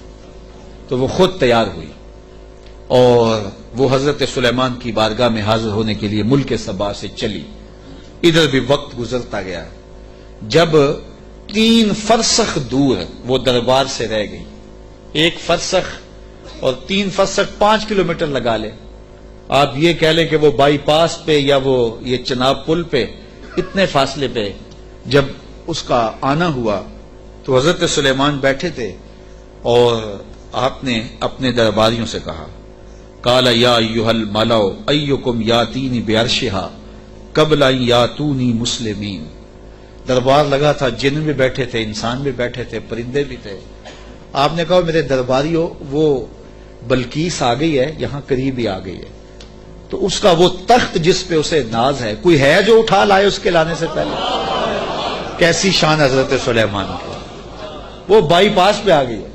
تو وہ خود تیار ہوئی اور وہ حضرت سلیمان کی بارگاہ میں حاضر ہونے کے لیے ملک سبا سے چلی. ادھر بھی وقت گزرتا گیا. جب 3 فرسخ دور وہ دربار سے رہ گئی, 1 فرسخ اور 3 فرسخ 5 کلومیٹر لگا لے, آپ یہ کہہ لیں کہ وہ بائی پاس پہ یا وہ یہ چناب پل پہ اتنے فاصلے پہ جب اس کا آنا ہوا تو حضرت سلیمان بیٹھے تھے اور آپ نے اپنے درباریوں سے کہا, قال یا ایھا الملأ ایکم یاتینی بعرشھا قبل ان یاتونی مسلمین. دربار لگا تھا, جن بھی بیٹھے تھے, انسان بھی بیٹھے تھے, پرندے بھی تھے. آپ نے کہا میرے درباریوں, وہ بلقیس آ گئی ہے, یہاں قریب ہی آ گئی ہے. تو اس کا وہ تخت جس پہ اسے ناز ہے, کوئی ہے جو اٹھا لائے اس کے لانے سے پہلے؟ کیسی شان حضرت سلیمان کی, وہ بائی پاس پہ آ گئی ہے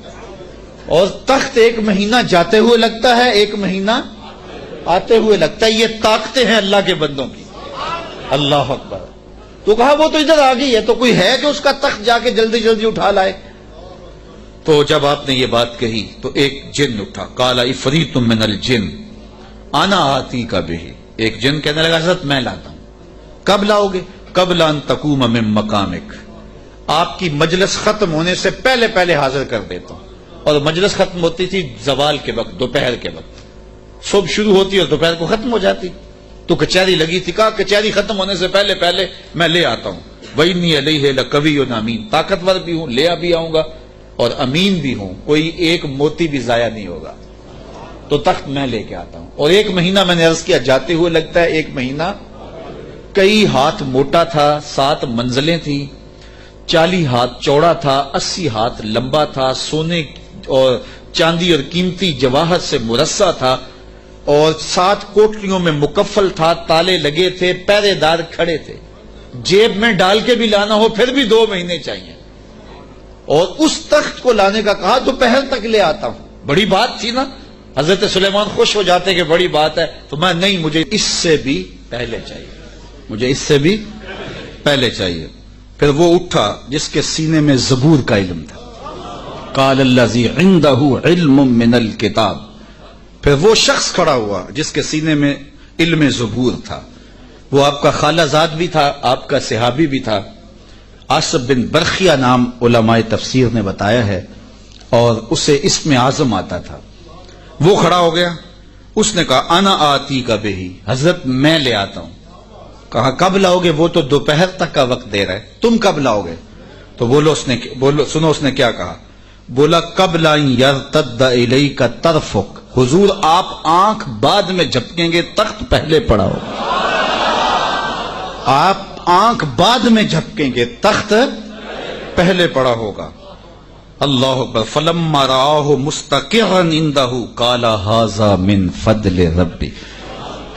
اور تخت 1 مہینہ جاتے ہوئے لگتا ہے, 1 مہینہ آتے ہوئے لگتا ہے. یہ طاقتیں ہیں اللہ کے بندوں کی. اللہ اکبر. تو کہا وہ تو ادھر آ گئی ہے, تو کوئی ہے جو اس کا تخت جا کے جلدی جلدی اٹھا لائے؟ تو جب آپ نے یہ بات کہی تو ایک جن اٹھا, قال عفریت من الجن انا آتیک بہ. ایک جن کہنے لگا حضرت میں لاتا ہوں. کب لاؤ گے؟ قبل ان تقوم من مقامک, آپ کی مجلس ختم ہونے سے پہلے پہلے حاضر کر دیتا ہوں. اور مجلس ختم ہوتی تھی زوال کے وقت, دوپہر کے وقت. صبح شروع ہوتی اور دوپہر کو ختم ہو جاتی. تو کچہری لگی تھی, کہا کچہری ختم ہونے سے پہلے پہلے میں لے آتا ہوں. وَإِنِّي عَلَيْهِ لَقَوِيٌّ أَمِينٌ, طاقتور بھی ہوں, لے بھی آؤں گا, اور امین بھی ہوں, کوئی ایک موتی بھی ضائع نہیں ہوگا. تو تخت میں لے کے آتا ہوں. اور 1 مہینہ میں نے عرض کیا جاتے ہوئے لگتا ہے, 1 مہینہ کئی ہاتھ موٹا تھا, 7 منزلیں تھی, 40 ہاتھ چوڑا تھا, 80 ہاتھ لمبا تھا, سونے اور چاندی اور قیمتی جواہر سے مرصع تھا, اور 7 کوٹریوں میں مکفل تھا, تالے لگے تھے, پہرے دار کھڑے تھے. جیب میں ڈال کے بھی لانا ہو پھر بھی 2 مہینے چاہیے. اور اس تخت کو لانے کا کہا, دوپہر تک لے آتا ہوں. بڑی بات تھی نا. حضرت سلیمان خوش ہو جاتے کہ بڑی بات ہے, تو میں نہیں, مجھے اس سے بھی پہلے چاہیے, مجھے اس سے بھی پہلے چاہیے. پھر وہ اٹھا جس کے سینے میں زبور کا علم تھا. قال الذی عنده علم من الکتاب. پھر وہ شخص کھڑا ہوا جس کے سینے میں علم زبور تھا. وہ آپ کا خالہ زاد بھی تھا, آپ کا صحابی بھی تھا. آصف بن برخیہ نام علماء تفسیر نے بتایا ہے, اور اسے اسم اعظم آتا تھا. وہ کھڑا ہو گیا, اس نے کہا انا آتی کا بہی, حضرت میں لے آتا ہوں. کہا کب لاؤ گے؟ وہ تو دوپہر تک کا وقت دے رہا ہے, تم کب لاؤ گے؟ تو سنو اس نے کیا کہا. بولا قبل ان یرتد الیک طرفک, حضور آپ آنکھ بعد میں جھپکیں گے, تخت پہلے پڑا ہوگا. آپ آنکھ بعد میں جھپکیں گے, تخت پہلے پڑا ہوگا. اللہ اکبر. فلما رآہ مستقرا عنده قال ھذا من فضل ربی.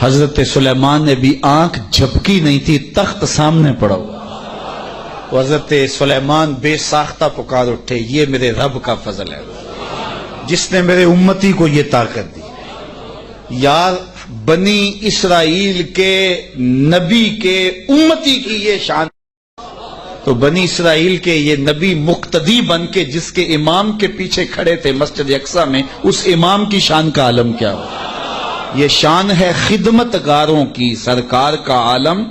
حضرت سلیمان نے بھی آنکھ جھپکی نہیں تھی, تخت سامنے پڑا ہوا. حضرت سلیمان بے ساختہ پکار اٹھے, یہ میرے رب کا فضل ہے جس نے میرے امتی کو یہ طاقت دی. یار بنی اسرائیل کے نبی کے امتی کی یہ شان, تو بنی اسرائیل کے یہ نبی مقتدی بن کے جس کے امام کے پیچھے کھڑے تھے مسجد اقصی میں, اس امام کی شان کا عالم کیا ہو. یہ شان ہے خدمت گاروں کی, سرکار کا عالم.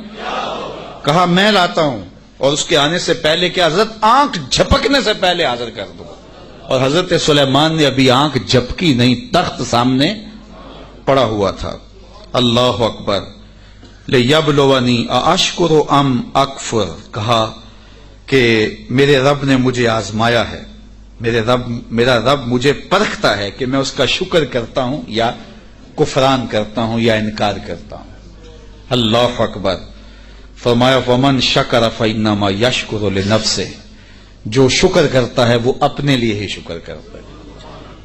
کہا میں لاتا ہوں, اور اس کے آنے سے پہلے کیا حضرت آنکھ جھپکنے سے پہلے حاضر کر دوں. اور حضرت سلیمان نے ابھی آنکھ جھپکی نہیں، تخت سامنے پڑا ہوا تھا۔ اللہ اکبر۔ لیبلونی ااشکر ام اکفر، کہا کہ میرے رب نے مجھے آزمایا ہے، میرا رب مجھے پرکھتا ہے کہ میں اس کا شکر کرتا ہوں یا کفران کرتا ہوں یا انکار کرتا ہوں۔ اللہ اکبر۔ فرمایا فمن شکر فانما یشکر لنفسہ، جو شکر کرتا ہے وہ اپنے لیے ہی شکر کرتا ہے،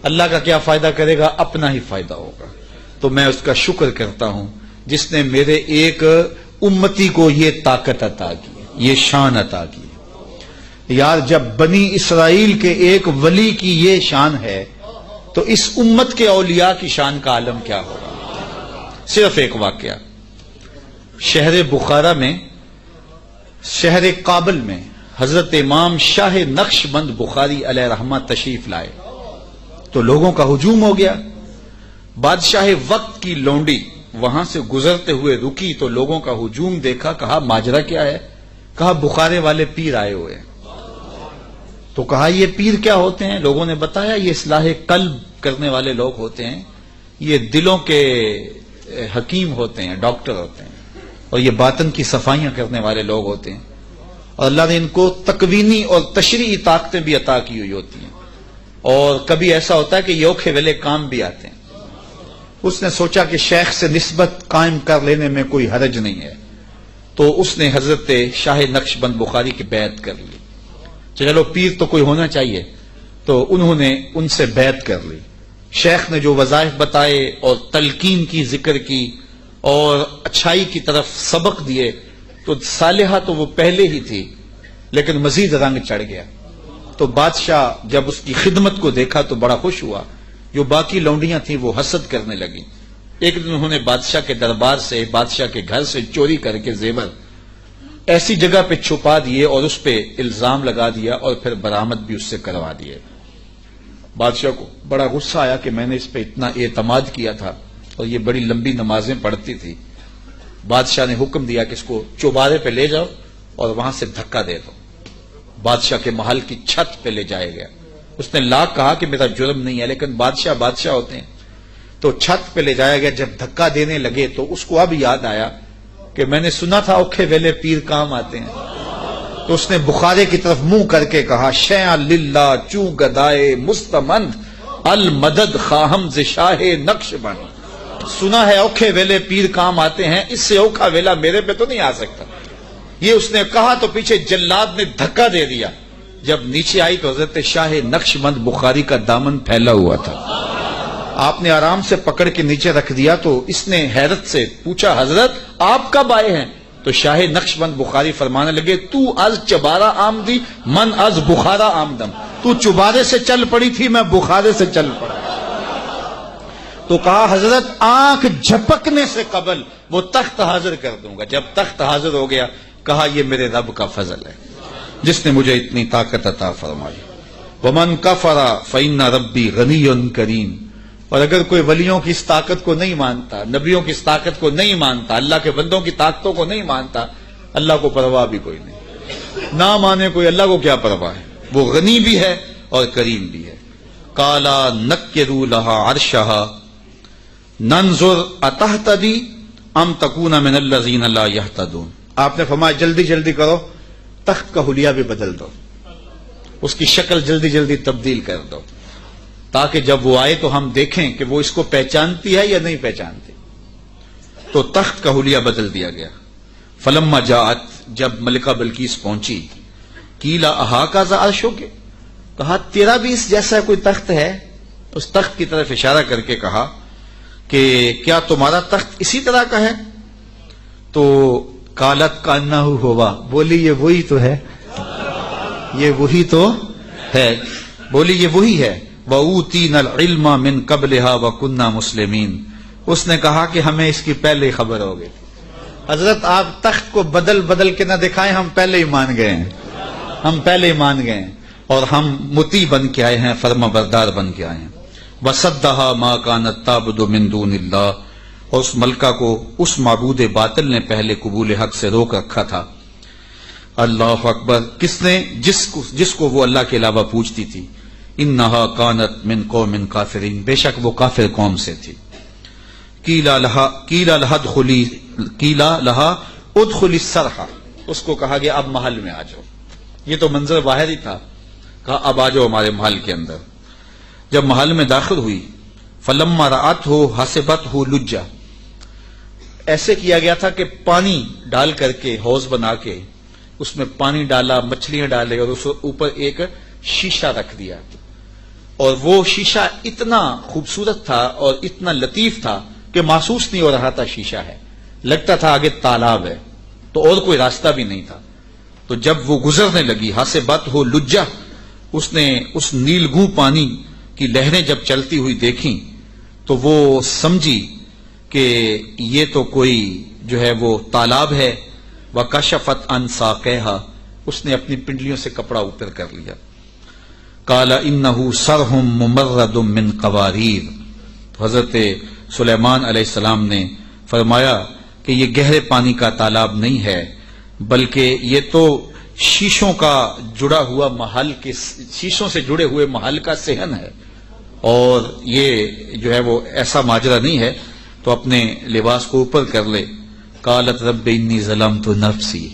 اللہ کا کیا فائدہ کرے گا، اپنا ہی فائدہ ہوگا۔ تو میں اس کا شکر کرتا ہوں جس نے میرے ایک امتی کو یہ طاقت عطا کی، یہ شان عطا کی۔ یار جب بنی اسرائیل کے ایک ولی کی یہ شان ہے تو اس امت کے اولیاء کی شان کا عالم کیا ہوگا۔ صرف ایک واقعہ، شہر بخارا میں، شہر کابل میں حضرت امام شاہ نقشبند بخاری علیہ رحمہ تشریف لائے تو لوگوں کا ہجوم ہو گیا۔ بادشاہ وقت کی لونڈی وہاں سے گزرتے ہوئے رکی تو لوگوں کا ہجوم دیکھا، کہا ماجرا کیا ہے؟ کہا بخارے والے پیر آئے ہوئے ہیں۔ تو کہا یہ پیر کیا ہوتے ہیں؟ لوگوں نے بتایا یہ اصلاح قلب کرنے والے لوگ ہوتے ہیں، یہ دلوں کے حکیم ہوتے ہیں، ڈاکٹر ہوتے ہیں، اور یہ باطن کی صفائیاں کرنے والے لوگ ہوتے ہیں، اور اللہ نے ان کو تکوینی اور تشریعی طاقتیں بھی عطا کی ہوئی ہوتی ہیں، اور کبھی ایسا ہوتا ہے کہ یہ اوکھے ویلے کام بھی آتے ہیں۔ اس نے سوچا کہ شیخ سے نسبت قائم کر لینے میں کوئی حرج نہیں ہے، تو اس نے حضرت شاہ نقشبند بخاری کی بیعت کر لی۔ چلو پیر تو کوئی ہونا چاہیے، تو انہوں نے ان سے بیعت کر لی۔ شیخ نے جو وظائف بتائے اور تلقین کی، ذکر کی اور اچھائی کی طرف سبق دیے، تو صالحہ تو وہ پہلے ہی تھی لیکن مزید رنگ چڑھ گیا۔ تو بادشاہ جب اس کی خدمت کو دیکھا تو بڑا خوش ہوا۔ جو باقی لونڈیاں تھیں وہ حسد کرنے لگیں۔ ایک دن انہوں نے بادشاہ کے دربار سے، بادشاہ کے گھر سے چوری کر کے زیور ایسی جگہ پہ چھپا دیے اور اس پہ الزام لگا دیا اور پھر برآمد بھی اس سے کروا دیے۔ بادشاہ کو بڑا غصہ آیا کہ میں نے اس پہ اتنا اعتماد کیا تھا اور یہ بڑی لمبی نمازیں پڑھتی تھی۔ بادشاہ نے حکم دیا کہ اس کو چوبارے پہ لے جاؤ اور وہاں سے دھکا دے دو۔ بادشاہ کے محل کی چھت پہ لے جایا گیا۔ اس نے لاکھ کہا کہ میرا جرم نہیں ہے، لیکن بادشاہ ہوتے ہیں، تو چھت پہ لے جایا گیا۔ جب دھکا دینے لگے تو اس کو اب یاد آیا کہ میں نے سنا تھا اوکھے ویلے پیر کام آتے ہیں، تو اس نے بخارے کی طرف منہ کر کے کہا شیعہ للہ چوں گدائے مستمند المدد خواہم ز شاہ نقشبند۔ سنا ہے اوکھے ویلے پیر کام آتے ہیں، اس سے اوکھا ویلا میرے پہ تو نہیں آ سکتا۔ یہ اس نے کہا تو پیچھے جلاد نے دھکا دے دیا۔ جب نیچے آئی تو حضرت شاہ نقشبند بخاری کا دامن پھیلا ہوا تھا۔ آپ نے آرام سے پکڑ کے نیچے رکھ دیا تو اس نے حیرت سے پوچھا حضرت آپ کب آئے ہیں؟ تو شاہ نقشبند بخاری فرمانے لگے تو از چبارہ آمدی من از بخارا آمدم، تو چبارے سے چل پڑی تھی میں بخارے سے چل پڑا۔ تو کہا حضرت آنکھ جھپکنے سے قبل وہ تخت حاضر کر دوں گا۔ جب تخت حاضر ہو گیا کہا یہ میرے رب کا فضل ہے جس نے مجھے اتنی طاقت عطا فرمائی۔ ومن کفر فإن ربی غنی کریم۔ اور اگر کوئی ولیوں کی اس طاقت کو نہیں مانتا، نبیوں کی اس طاقت کو نہیں مانتا، اللہ کے بندوں کی طاقتوں کو نہیں مانتا، اللہ کو پرواہ بھی کوئی نہیں۔ نہ مانے کوئی، اللہ کو کیا پرواہ ہے، وہ غنی بھی ہے اور کریم بھی ہے۔ کالا نکروا لہا عرشہا ننظر اتہتدی ام تکون من الذین لا یہتدون۔ آپ نے فرمایا جلدی جلدی کرو، تخت کا حلیہ بھی بدل دو، اس کی شکل جلدی جلدی تبدیل کر دو، تاکہ جب وہ آئے تو ہم دیکھیں کہ وہ اس کو پہچانتی ہے یا نہیں پہچانتی۔ تو تخت کا حلیہ بدل دیا گیا۔ فلما جاءت، جب ملکہ بلقیس پہنچی، قیل اہٰذا عرشک، کہا تیرا بھی اس جیسا کوئی تخت ہے؟ اس تخت کی طرف اشارہ کر کے کہا کہ کیا تمہارا تخت اسی طرح کا ہے؟ تو قالت کانہ ہوا، بولی یہ وہی تو ہے، یہ وہی تو ہے، بولی یہ وہی ہے۔ وَأُوتِينَا الْعِلْمَ مِنْ قَبْلِهَا وَكُنَّا مُسْلِمِينَ۔ اس نے کہا کہ ہمیں اس کی پہلے ہی خبر ہو گئی تھی۔ حضرت آپ تخت کو بدل بدل کے نہ دکھائیں، ہم پہلے ہی مان گئے ہیں، ہم پہلے ہی مان گئے ہیں، اور ہم مطیع بن کے آئے ہیں، فرما بردار بن کے آئے ہیں۔ وَصَدَّهَا مَا كَانَتْ تَعْبُدُ مِن دُونِ اللَّهِ، اور اس ملکہ کو اس معبود باطل نے پہلے قبول حق سے روک رکھا تھا۔ اللہ اکبر۔ کس نے؟ جس کو وہ اللہ کے علاوہ پوچھتی تھی۔ انہا کانت من قوم کافرین، بے شک وہ کافر قوم سے تھی. قیلا لہا ادخلی السرح، اس کو کہا گیا اب محل میں آ جاؤ. یہ تو منظر باہر ہی تھا، کہا اب آ جاؤ ہمارے محل کے اندر. جب محل میں داخل ہوئی فلما رأتہ حسبتہ لجہ، ایسے کیا گیا تھا کہ پانی ڈال کر کے حوض بنا کے اس میں پانی ڈالا، مچھلیاں ڈالے اور اس اوپر ایک شیشہ رکھ دیا، اور وہ شیشہ اتنا خوبصورت تھا اور اتنا لطیف تھا کہ محسوس نہیں ہو رہا تھا شیشہ ہے، لگتا تھا آگے تالاب ہے، تو اور کوئی راستہ بھی نہیں تھا. تو جب وہ گزرنے لگی حسبتہ لجہ، اس نے اس نیلگوں پانی کی لہریں جب چلتی ہوئی دیکھیں تو وہ سمجھی کہ یہ تو کوئی جو ہے وہ تالاب ہے. وَكَشَفَتْ عَنْ سَاقَيْهَا، اس نے اپنی پنڈلیوں سے کپڑا اوپر کر لیا. قَالَ إِنَّهُ صَرْحٌ مُمَرَّدٌ مِّن قَوَارِيرَ، تو حضرت سلیمان علیہ السلام نے فرمایا کہ یہ گہرے پانی کا تالاب نہیں ہے، بلکہ یہ تو شیشوں کا جڑا ہوا محل کے، شیشوں سے جڑے ہوئے محل کا صحن ہے، اور یہ جو ہے وہ ایسا ماجرا نہیں ہے. تو اپنے لباس کو اوپر کر لے. قالت رب انی ظلمت نفسی،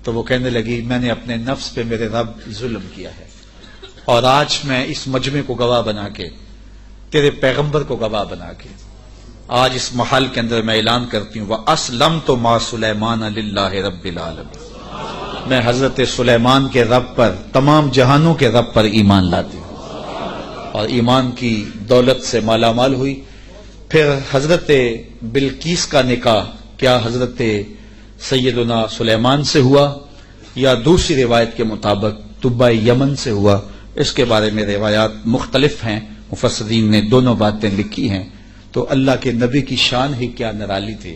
تو وہ کہنے لگی میں نے اپنے نفس پہ میرے رب ظلم کیا ہے، اور آج میں اس مجمع کو گواہ بنا کے، تیرے پیغمبر کو گواہ بنا کے آج اس محل کے اندر میں اعلان کرتی ہوں وَأَسْلَمْتُ مَعَ سُلَيْمَانَ لِلَّهِ رَبِّ الْعَالَمِينَ، میں حضرت سلیمان کے رب پر، تمام جہانوں کے رب پر ایمان لاتی ہوں، اور ایمان کی دولت سے مالا مال ہوئی. پھر حضرت بلقیس کا نکاح کیا حضرت سیدنا سلیمان سے ہوا یا دوسری روایت کے مطابق طبع یمن سے ہوا، اس کے بارے میں روایات مختلف ہیں، مفسرین نے دونوں باتیں لکھی ہیں. تو اللہ کے نبی کی شان ہی کیا نرالی تھی.